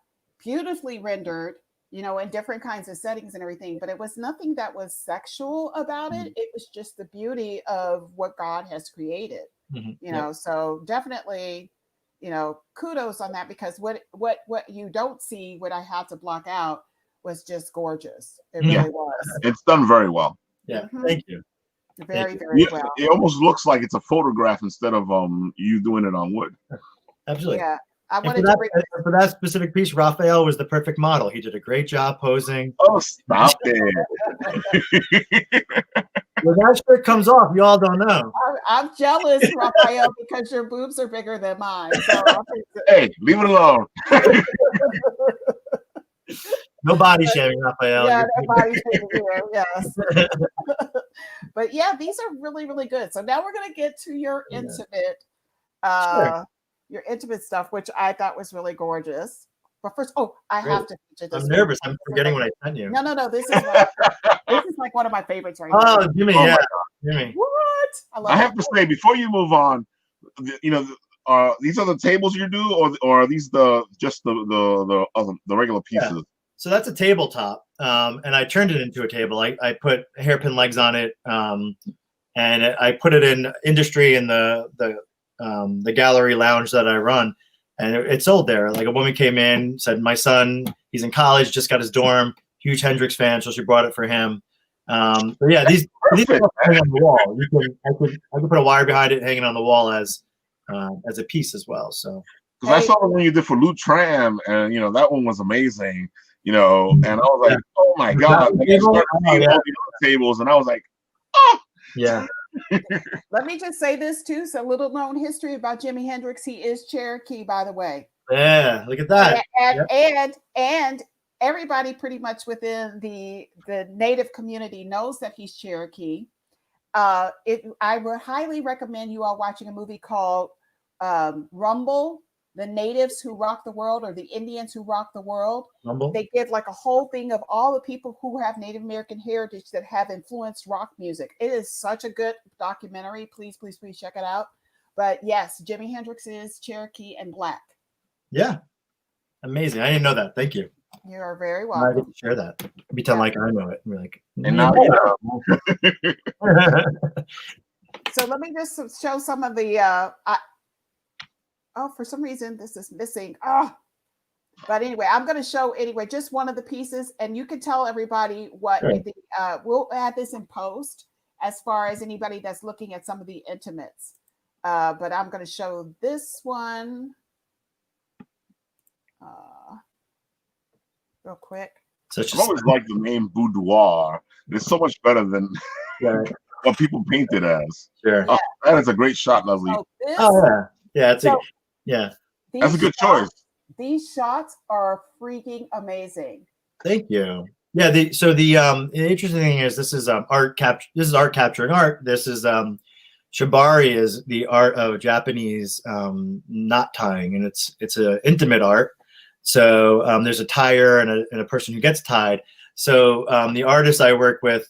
beautifully rendered, in different kinds of settings and everything. But it was nothing that was sexual about it. It was just the beauty of what God has created. So definitely, kudos on that, because what you don't see, what I had to block out, was just gorgeous. It really was. It's done very well. Yeah, thank you. Very well. It almost looks like it's a photograph instead of you doing it on wood. Absolutely. Yeah. I And wanted to bring. for that specific piece, Raphael was the perfect model. He did a great job posing. Oh, stop it. When that shirt comes off, you all don't know. I'm jealous, Raphael, because your boobs are bigger than mine. So hey, leave it alone. No body shaming, Raphael. Yeah, no body shaming here. Yes. But yeah, these are really, really good. So now we're going to get to your intimate, your intimate stuff, which I thought was really gorgeous. But first, I have to feature this. I'm nervous. I'm forgetting what I sent you. No. This is like one of my favorites right now. here. Jimmy, yeah. Jimmy. What? I have to say, before you move on, these are the tables you do, or are these just the regular pieces? Yeah. So that's a tabletop, and I turned it into a table. I put hairpin legs on it, and I put it in industry in the gallery lounge that I run, and it sold there. Like a woman came in, said, "My son, he's in college, just got his dorm, huge Hendrix fan, so she brought it for him." So yeah, these are hanging on the wall. I could put a wire behind it, hanging on the wall as a piece as well. So because I saw the one you did for Lou Tram, and that one was amazing. And I was like, oh my God. And I started seeing all the other tables, and I was like, oh. Yeah. Let me just say this too. So little known history about Jimi Hendrix. He is Cherokee, by the way. Yeah, look at that. And everybody pretty much within the Native community knows that he's Cherokee. I would highly recommend you all watching a movie called Rumble, The Natives Who Rock the World, or The Indians Who Rock the World. Rumble. They give like a whole thing of all the people who have Native American heritage that have influenced rock music. It is such a good documentary. Please, please, please check it out. But yes, Jimi Hendrix is Cherokee and Black. Yeah. Amazing. I didn't know that. Thank you. You are very I welcome. get to share that. Pretend like I know it. We're like, and now So let me just show some of the for some reason this is missing. But anyway, I'm going to show just one of the pieces, and you can tell everybody what we'll add this in post as far as anybody that's looking at some of the intimates. But I'm going to show this one real quick. I've always liked the name boudoir. It's so much better than what people paint it as. Sure. Oh, that is a great shot, Leslie. So that's a good choice. These shots are freaking amazing. Thank you. Yeah. The interesting thing is this is art capture. This is art capturing art. This is shibari is the art of Japanese knot tying, and it's an intimate art. So there's a tyer and a person who gets tied. So the artist I work with,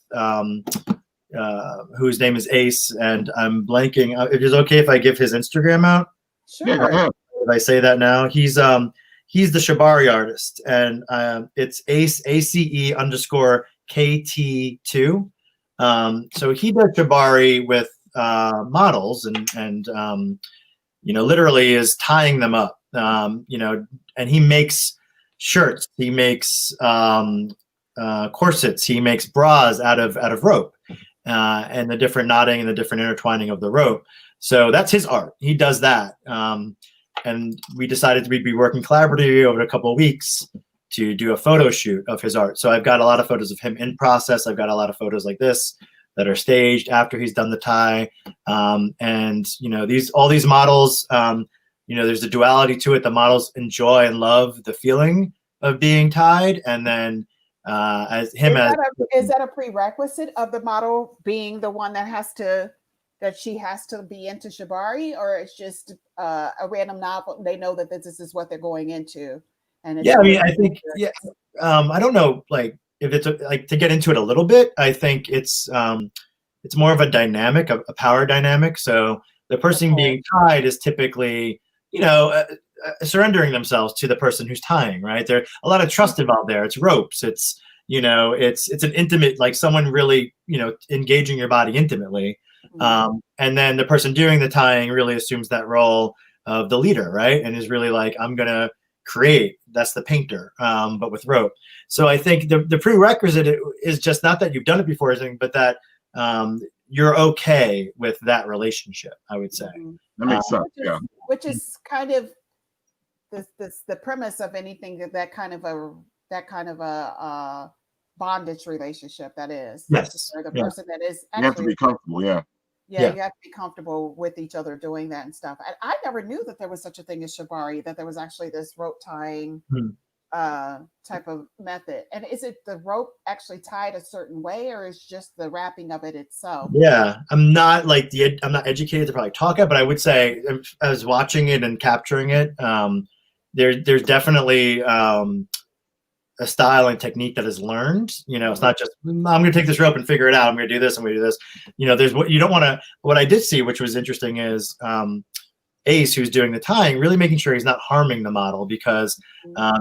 whose name is Ace, and I'm blanking. If it's okay if I give his Instagram out? Sure. Yeah, if I say that now, he's the shibari artist, and it's Ace ACE_KT2. So he does shibari with models and literally is tying them up. And he makes shirts, he makes corsets, he makes bras out of rope, and the different knotting and the different intertwining of the rope. So that's his art. He does that. And we decided we'd be working collaboratively over a couple of weeks to do a photo shoot of his art. So I've got a lot of photos of him in process. I've got a lot of photos like this that are staged after he's done the tie. And all these models, there's a duality to it. The models enjoy and love the feeling of being tied, and then is that a prerequisite of the model being the one that she has to be into shibari, or it's just a random novel? They know that this is what they're going into, and it's I think I don't know, like if it's to get into it a little bit. I think it's more of a dynamic, a power dynamic. So the person being tied is typically surrendering themselves to the person who's tying, right? There's a lot of trust involved there. It's ropes. It's an intimate, like someone really, engaging your body intimately. And then the person doing the tying really assumes that role of the leader, right? And is really like, I'm going to create. That's the painter, but with rope. So I think the prerequisite is just not that you've done it before, but that you're okay with that relationship, I would say. That makes sense. Which is kind of the premise of anything that kind of a bondage relationship that is. Yes. Or the Yeah. person that is You have to actually be comfortable. Yeah. yeah, you have to be comfortable with each other doing that and stuff. I never knew that there was such a thing as shibari, that there was actually this rope tying type of method. And is it the rope actually tied a certain way, or is just the wrapping of it itself? Yeah, I'm not educated to probably talk it, but I would say if I was watching it and capturing it, there's definitely a style and technique that is learned. You know, it's not just I'm going to take this rope and figure it out. I'm going to do this. I'm going to do this. You know, there's what you don't want to. What I did see, which was interesting, is Ace, who's doing the tying, really making sure he's not harming the model, because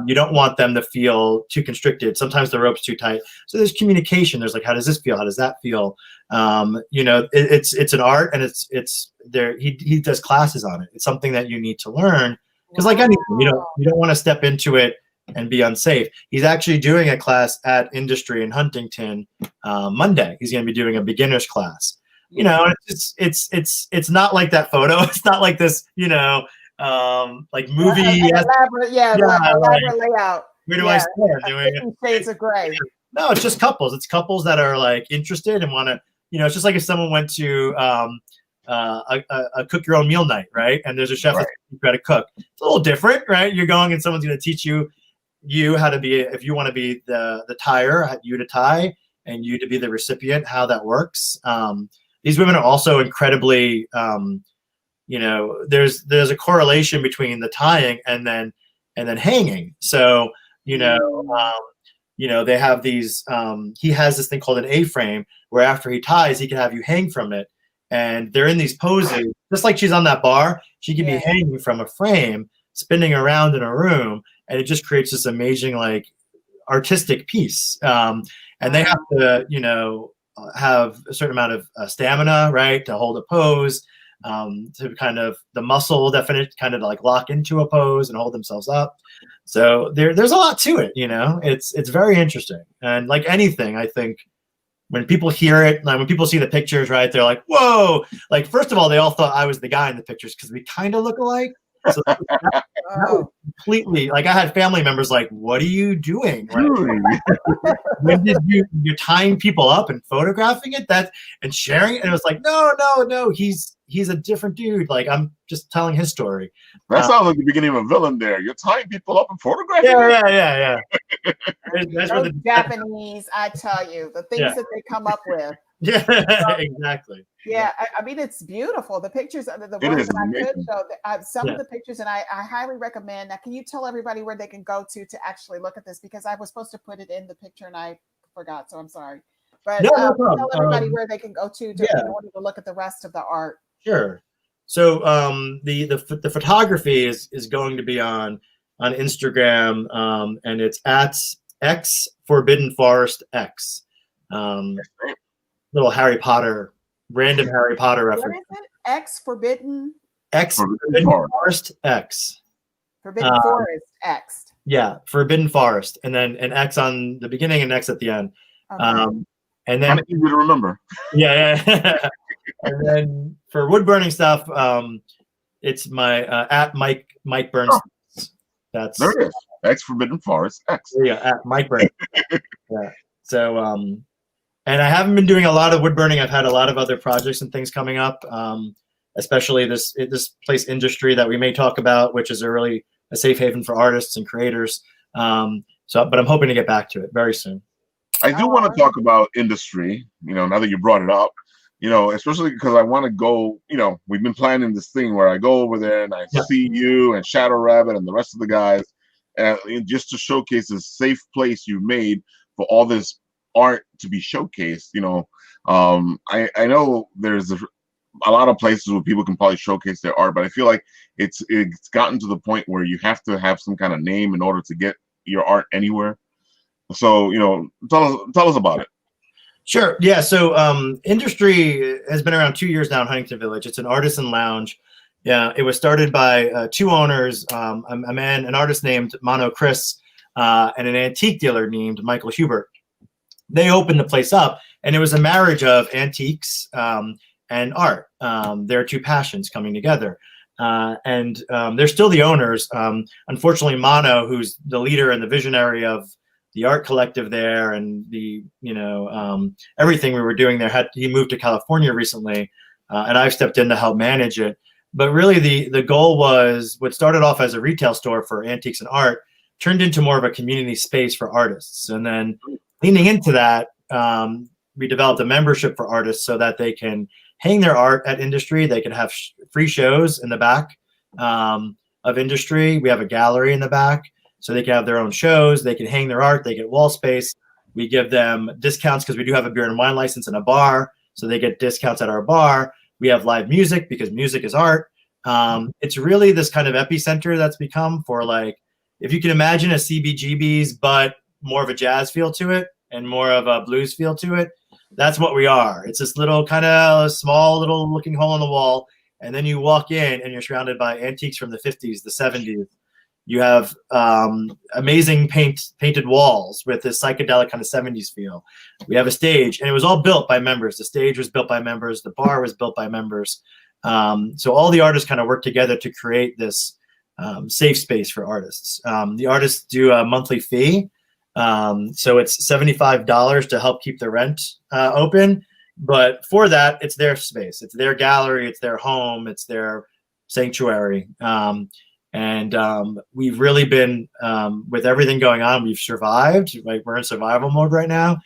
you don't want them to feel too constricted. Sometimes the rope's too tight. So there's communication. There's like, how does this feel? How does that feel? You know, it's an art, and it's there. He does classes on it. It's something that you need to learn, because like anything, you don't want to step into it and be unsafe. He's actually doing a class at Industry in Huntington Monday. He's going to be doing a beginner's class. You know, it's not like that photo. It's not like this, you know, like movie. Elaborate layout. Where do I stand doing it? Shades of gray. No, it's just couples. It's couples that are like interested and want to, you know, it's just like if someone went to a cook your own meal night, right? And there's a chef that's got to cook. It's a little different, right? You're going and someone's going to teach you how to be, if you want to be the tyer, you to tie, and you to be the recipient, how that works. These women are also incredibly, you know, there's a correlation between the tying and then hanging. So, you know, they have these, he has this thing called an A-frame, where after he ties, he can have you hang from it. And they're in these poses, just like she's on that bar, she can be hanging from a frame, spinning around in a room. And it just creates this amazing, like, artistic piece. And they have to, you know, have a certain amount of stamina, right, to hold a pose, to kind of the muscle definite kind of like lock into a pose and hold themselves up. So there's a lot to it, you know. It's very interesting. And like anything, I think when people hear it, like when people see the pictures, right, they're like, whoa. Like, first of all, they all thought I was the guy in the pictures because we kind of look alike. So that was completely, like, I had family members like, what are you doing? Right? When did you're tying people up and photographing it and sharing it? And it was like, no, he's a different dude. Like, I'm just telling his story. That sounds like the beginning of a villain there. You're tying people up and photographing them? Yeah. That's Those Japanese, I tell you, the things that they come up with. Yeah, exactly. Yeah, I mean, it's beautiful. The pictures, the ones that I could show, some of the pictures, and I highly recommend. Now, can you tell everybody where they can go to actually look at this? Because I was supposed to put it in the picture and I forgot, so I'm sorry. But tell everybody where they can go to in order to look at the rest of the art. Sure. So the photography is going to be on Instagram, and it's at X Forbidden Forest X. Little Harry Potter, random Harry Potter reference. What is it? X Forbidden Forest X. Forbidden Forest X. Yeah, Forbidden Forest, and then an X on the beginning and X at the end. Okay. And then easy to remember. Yeah. And then for wood burning stuff, it's my at Mike Burns. That's there it is. X Forbidden Forest X. Yeah, at Mike Burns. Yeah. So and I haven't been doing a lot of wood burning. I've had a lot of other projects and things coming up, especially this place Industry that we may talk about, which is a safe haven for artists and creators. But I'm hoping to get back to it very soon. I do want to talk about Industry, you know, now that you brought it up, you know, especially because I want to go, you know, we've been planning this thing where I go over there and I see you and Shadow Rabbit and the rest of the guys, and just to showcase this safe place you made for all this art to be showcased. You know, I know there's a lot of places where people can probably showcase their art, but I feel like it's gotten to the point where you have to have some kind of name in order to get your art anywhere. So, you know, tell us about it. Sure. Yeah. So Industry has been around 2 years now in Huntington Village. It's an artisan lounge. Yeah. It was started by two owners, an artist named Mono Chris, and an antique dealer named Michael Hubert. They opened the place up, and it was a marriage of antiques and art. Their two passions coming together. They're still the owners. Unfortunately, Mano, who's the leader and the visionary of the art collective there and the everything we were doing there, he moved to California recently, and I've stepped in to help manage it. But really, the goal was what started off as a retail store for antiques and art turned into more of a community space for artists. And then leaning into that, we developed a membership for artists so that they can hang their art at industry. They can have free shows in the back of industry. We have a gallery in the back, so they can have their own shows. They can hang their art. They get wall space. We give them discounts because we do have a beer and wine license and a bar, so they get discounts at our bar. We have live music because music is art. It's really this kind of epicenter that's become for, like, if you can imagine a CBGB's, but more of a jazz feel to it and more of a blues feel to it. That's what we are. It's this little kind of small little looking hole in the wall. And then you walk in and you're surrounded by antiques from the 50s, the 70s. You have amazing painted walls with this psychedelic kind of 70s feel. We have a stage, and it was all built by members. The stage was built by members. The bar was built by members. So all the artists kind of work together to create this safe space for artists. The artists do a monthly fee. So it's $75 to help keep the rent open. But for that, it's their space. It's their gallery. It's their home. It's their sanctuary. We've really been, with everything going on, we've survived. Like, we're in survival mode right now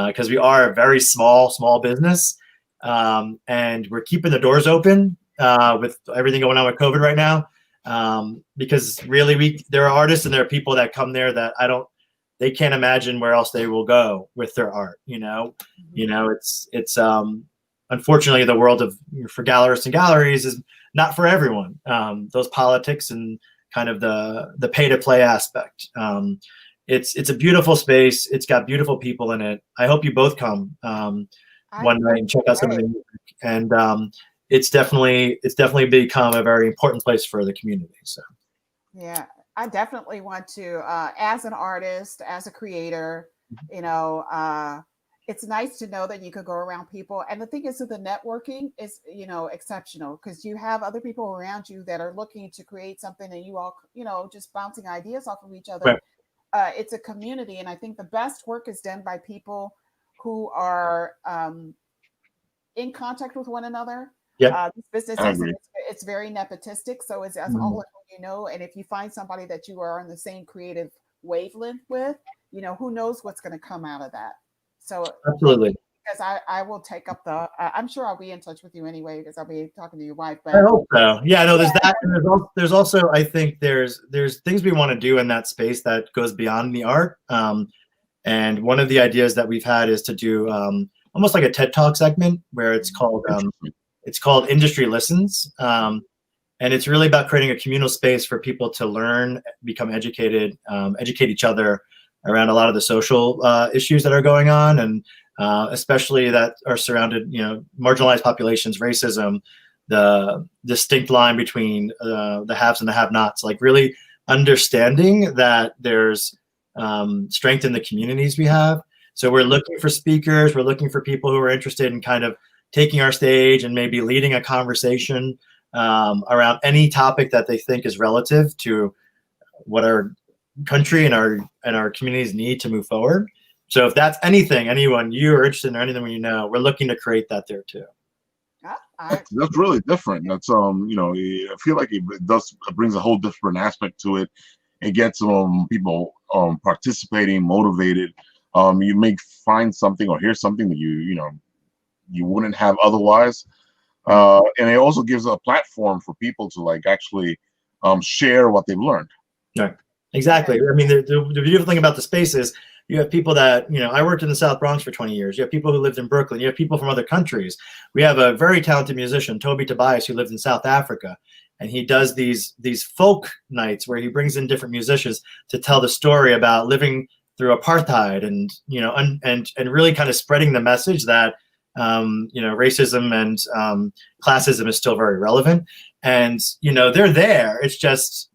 because we are a very small business. And we're keeping the doors open with everything going on with COVID right now. Because really there are artists and there are people that come there that they can't imagine where else they will go with their art. It's unfortunately the world for gallerists and galleries is not for everyone. Those politics and kind of the pay to play aspect. It's a beautiful space. It's got beautiful people in it. I hope you both come one night and check out some of the music. And it's definitely become a very important place for the community. So yeah, I definitely want to, as an artist, as a creator, it's nice to know that you could go around people. And the thing is that the networking is, exceptional, because you have other people around you that are looking to create something, and you all, just bouncing ideas off of each other. Right. It's a community. And I think the best work is done by people who are in contact with one another. This business it's very nepotistic, so it's as all and if you find somebody that you are on the same creative wavelength with, who knows what's going to come out of that. So absolutely, because I will take up I'm sure I'll be in touch with you anyway, because I'll be talking to your wife. But I hope so. Yeah, no, there's that. And there's also, I think there's things we want to do in that space that goes beyond the art. And one of the ideas that we've had is to do almost like a TED Talk segment where it's called Industry Listens. And it's really about creating a communal space for people to learn, become educated, educate each other around a lot of the social issues that are going on, and especially that are surrounded, marginalized populations, racism, the distinct line between the haves and the have-nots, like really understanding that there's strength in the communities we have. So we're looking for speakers. We're looking for people who are interested in kind of taking our stage and maybe leading a conversation around any topic that they think is relative to what our country and our communities need to move forward. So if that's anyone you are interested in, or anything we're looking to create that there too. That's really different. That's I feel like it brings a whole different aspect to it. It gets people participating, motivated. You may find something or hear something that you wouldn't have otherwise. And it also gives a platform for people to actually share what they've learned. Right. Exactly. I mean, the beautiful thing about the space is you have people that, I worked in the South Bronx for 20 years. You have people who lived in Brooklyn. You have people from other countries. We have a very talented musician, Toby Tobias, who lives in South Africa. And he does these folk nights where he brings in different musicians to tell the story about living through apartheid and, and really kind of spreading the message that, racism and classism is still very relevant. And, they're there. It's just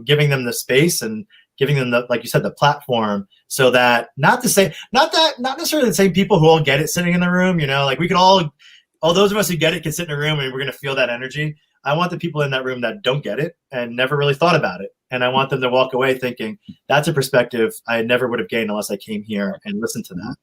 giving them the space and giving them like you said, the platform, so that not necessarily the same people who all get it sitting in the room, we could all those of us who get it can sit in a room and we're going to feel that energy. I want the people in that room that don't get it and never really thought about it. And I want them to walk away thinking that's a perspective I never would have gained unless I came here and listened to that.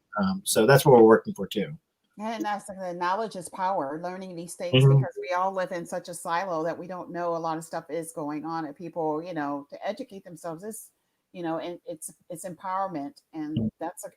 So that's what we're working for too. And that's the knowledge is power, learning these things, Mhm. because we all live in such a silo that we don't know a lot of stuff is going on, and people, to educate themselves is, and it's empowerment, and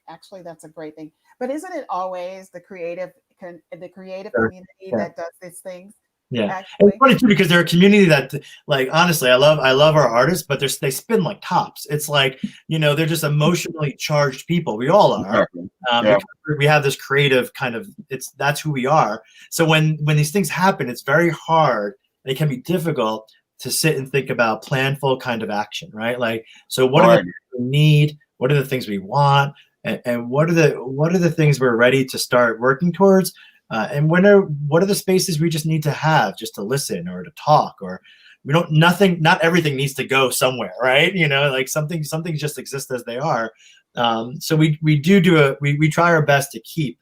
actually that's a great thing. But isn't it always the creative Sure. community Yeah. that does these things? Yeah, Actually, it's funny too because they're a community that, like, honestly, I love our artists, but they spin like tops. It's like, they're just emotionally charged people. We all are, Exactly. Yeah. because we have this creative kind of. That's who we are. So when these things happen, it's very hard. It can be difficult to sit and think about planful kind of action, right? Like, so what are the things we need? What are the things we want? And what are the things we're ready to start working towards? And what are the spaces we just need to have just to listen or to talk, or not everything needs to go somewhere, right? Like something just exist as they are. So we try our best to keep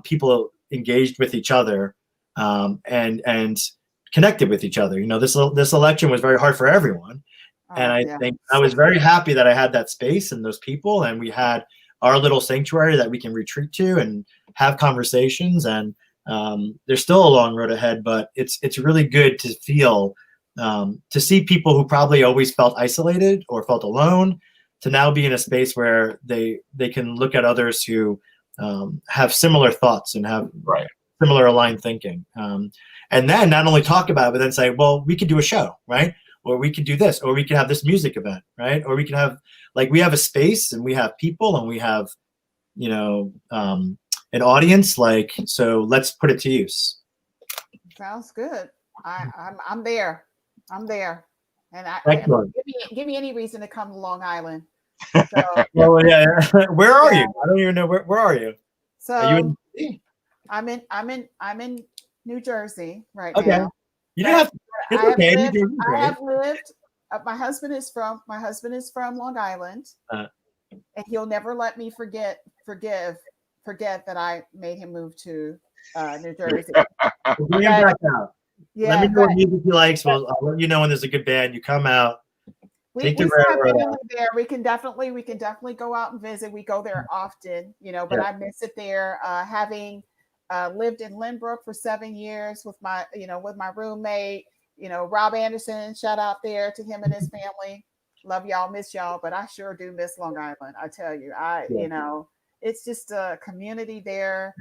people engaged with each other and connected with each other. This election was very hard for everyone. And I think I was very happy that I had that space and those people, and we had our little sanctuary that we can retreat to and have conversations. And there's still a long road ahead, but it's really good to feel, to see people who probably always felt isolated or felt alone, to now be in a space where they can look at others who have similar thoughts and have similar aligned thinking. And then not only talk about it, but then say, well, we could do a show, right? Or we could do this, or we could have this music event, right? Or we could have, like, we have a space and we have people and we have, an audience, so let's put it to use. Sounds good. I'm there. And give me any reason to come to Long Island. So, well, yeah. Where are you? I don't even know where are you? So are you in? I'm in New Jersey right okay. now. You don't have to. I have lived. My husband is from Long Island, and he'll never let me forget that I made him move to New Jersey. Bring him back out. Yeah, let me know what music he likes. I'll let you know when there's a good band. You come out. We still have family there. We can definitely go out and visit. We go there often, but I miss it there. Having lived in Lynbrook for 7 years with my roommate, Rob Anderson, shout out there to him and his family. Love y'all, miss y'all, but I sure do miss Long Island. I tell you, it's just a community there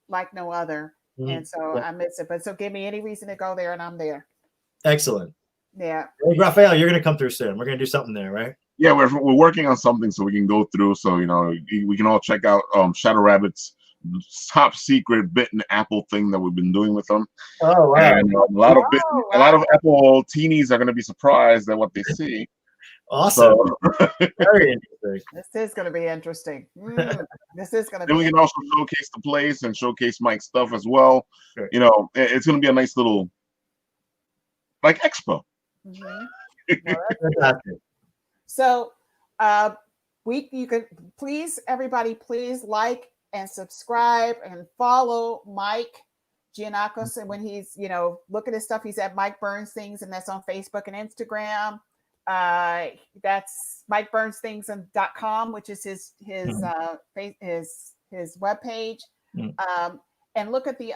like no other. And so I miss it. But so give me any reason to go there and I'm there. Excellent. Yeah. Hey, Raphael, you're going to come through soon. We're going to do something there, right? Yeah, we're working on something so we can go through. So, we can all check out Shadow Rabbit's top secret Bitten Apple thing that we've been doing with them. Oh, wow. And a lot of Apple teenies are going to be surprised at what they see. Awesome. So, very interesting. This is going to be interesting. This is going to be. Then we can also showcase the place and showcase Mike's stuff as well. Sure. It's going to be a nice little expo. So, you could everybody please like and subscribe and follow Mike Gianakos, and when he's look at his stuff, he's at Mike Burns Things, and that's on Facebook and Instagram. That's MikeBurnsThings.com, which is his webpage. And look at the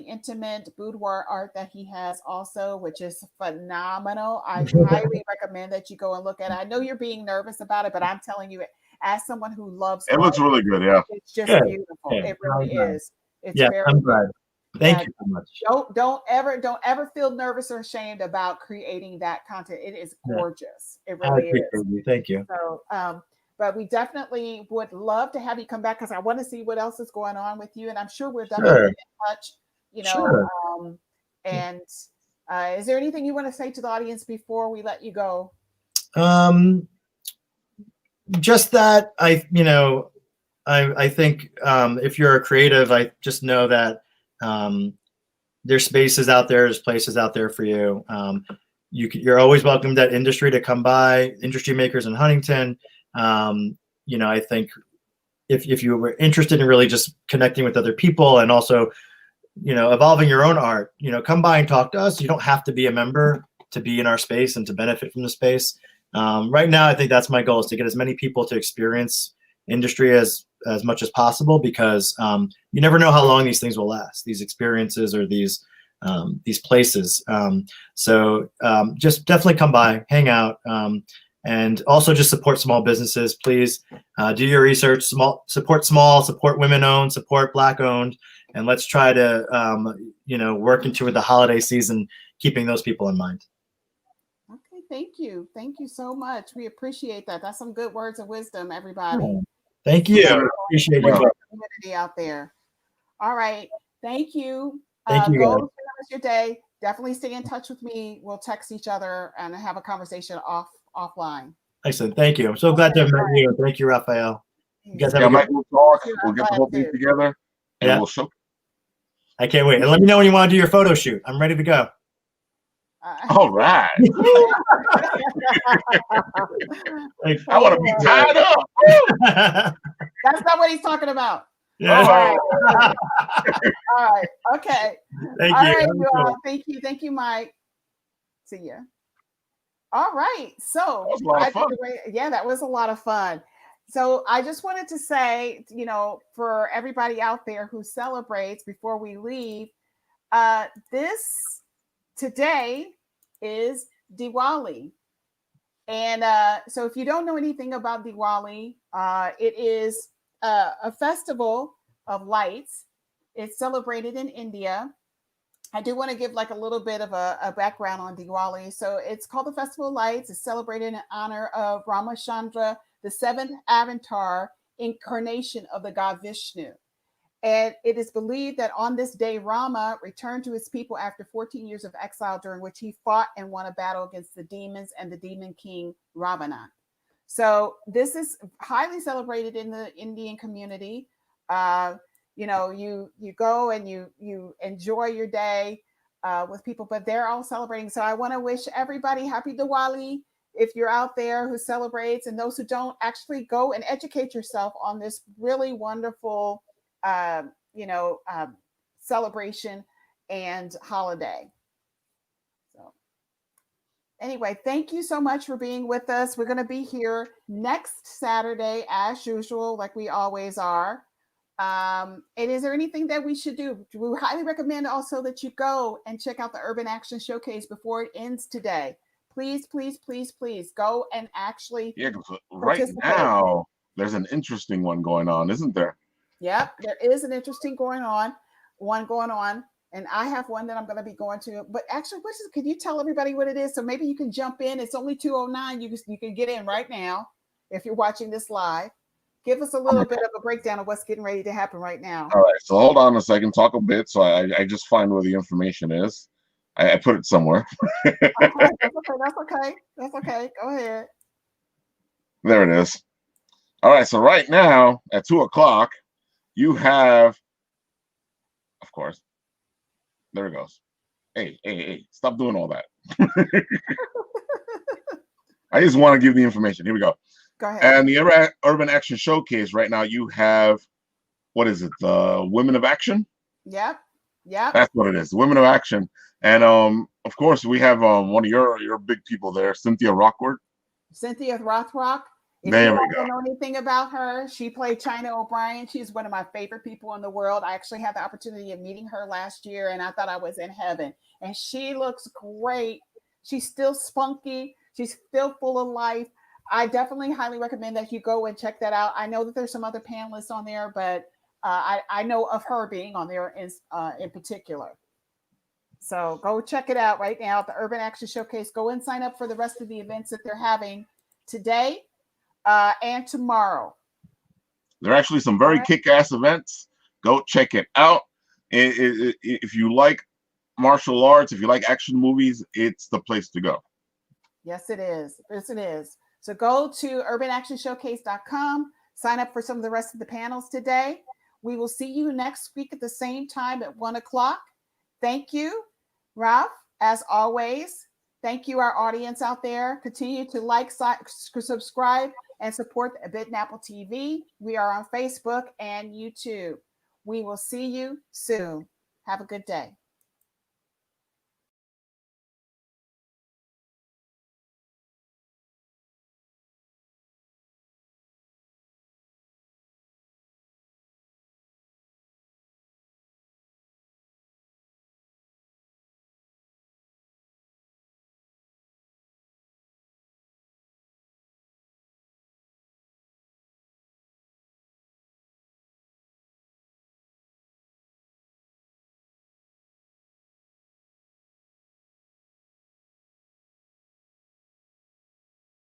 intimate boudoir art that he has also, which is phenomenal. I highly recommend that you go and look at it. I know you're being nervous about it, but I'm telling you, as someone who loves it, looks really good. Yeah, it's just beautiful. Yeah. It really is. It's I'm glad. Thank you so much. Don't ever feel nervous or ashamed about creating that content. It is gorgeous. It really is. You. Thank you. So, but we definitely would love to have you come back because I want to see what else is going on with you, and I'm sure we're definitely in touch. And is there anything you want to say to the audience before we let you go? Just that I think if you're a creative, I just know that there's spaces out there, there's places out there for you. You're always welcome to that industry to come by, Industry Makers in Huntington. I think if you were interested in really just connecting with other people and also evolving your own art, come by and talk to us. You don't have to be a member to be in our space and to benefit from the space. Right now, I think that's my goal, is to get as many people to experience industry as much as possible, because you never know how long these things will last, these experiences or these places. So just definitely come by, hang out, and also just support small businesses. Please do your research. Support women-owned, support Black-owned, and let's try to work into the holiday season, keeping those people in mind. Okay, thank you so much. We appreciate that. That's some good words of wisdom, everybody. Thank you. Appreciate you. Community out there. All right, thank you. Thank you. Go through your day. Definitely stay in touch with me. We'll text each other and have a conversation offline. Excellent. Thank you. I'm so glad to have met you. Thank you, Raphael. You guys have a good we'll talk. We'll get the whole thing together, and we'll show. I can't wait. And let me know when you want to do your photo shoot. I'm ready to go. All right. I want to be tied up. That's not what he's talking about. Yeah. All right. Okay. Thank all you. Right, you all. Thank you. Thank you, Mike. See ya. All right. So that was a lot of fun. Yeah, that was a lot of fun. So I just wanted to say, for everybody out there who celebrates, before we leave, today is Diwali. And so if you don't know anything about Diwali, it is a festival of lights. It's celebrated in India. I do want to give like a little bit of a background on Diwali. So it's called the Festival of Lights. It's celebrated in honor of Ramachandra, the seventh avatar incarnation of the god Vishnu. And it is believed that on this day, Rama returned to his people after 14 years of exile, during which he fought and won a battle against the demons and the demon king Ravana. So this is highly celebrated in the Indian community. You go and you enjoy your day with people, but they're all celebrating. So I want to wish everybody happy Diwali. If you're out there who celebrates, and those who don't, actually go and educate yourself on this really wonderful celebration and holiday. So anyway, thank you so much for being with us. We're going to be here next Saturday as usual, like we always are. And is there anything that we should do? We highly recommend also that you go and check out the Urban Action Showcase before it ends today. Please, please, please, please go and actually right now there's an interesting one going on, isn't there? Yep, there is an interesting one going on, and I have one that I'm going to be going to. But actually, could you tell everybody what it is? So maybe you can jump in. It's only 2:09. You can get in right now if you're watching this live. Give us a little bit of a breakdown of what's getting ready to happen right now. All right, so hold on a second. Talk a bit, so I just find where the information is. I put it somewhere. Okay, that's okay. Go ahead. There it is. All right, so right now at 2:00. You have, of course, there it goes. Hey, stop doing all that. I just want to give the information. Here we go. Go ahead. And the Urban Action Showcase right now, you have, what is it? The Women of Action? Yep. That's what it is, the Women of Action. And of course, we have one of your big people there, Cynthia Rothrock. Cynthia Rothrock. If there you we go. don't know anything about her, she played China O'Brien. She's one of my favorite people in the world. I actually had the opportunity of meeting her last year, and I thought I was in heaven. And she looks great. She's still spunky. She's still full of life. I definitely highly recommend that you go and check that out. I know that there's some other panelists on there, but I know of her being on there in particular. So go check it out right now at the Urban Action Showcase. Go and sign up for the rest of the events that they're having today and tomorrow. There are actually some very kick-ass events. Go check it out. If you like martial arts, if you like action movies, it's the place to go. Yes, it is. Yes, it is. So go to urbanactionshowcase.com. Sign up for some of the rest of the panels today. We will see you next week at the same time at 1:00. Thank you, Ralph, as always. Thank you, our audience out there. Continue to like, subscribe, and support Bitten Apple TV. We are on Facebook and YouTube. We will see you soon. Have a good day.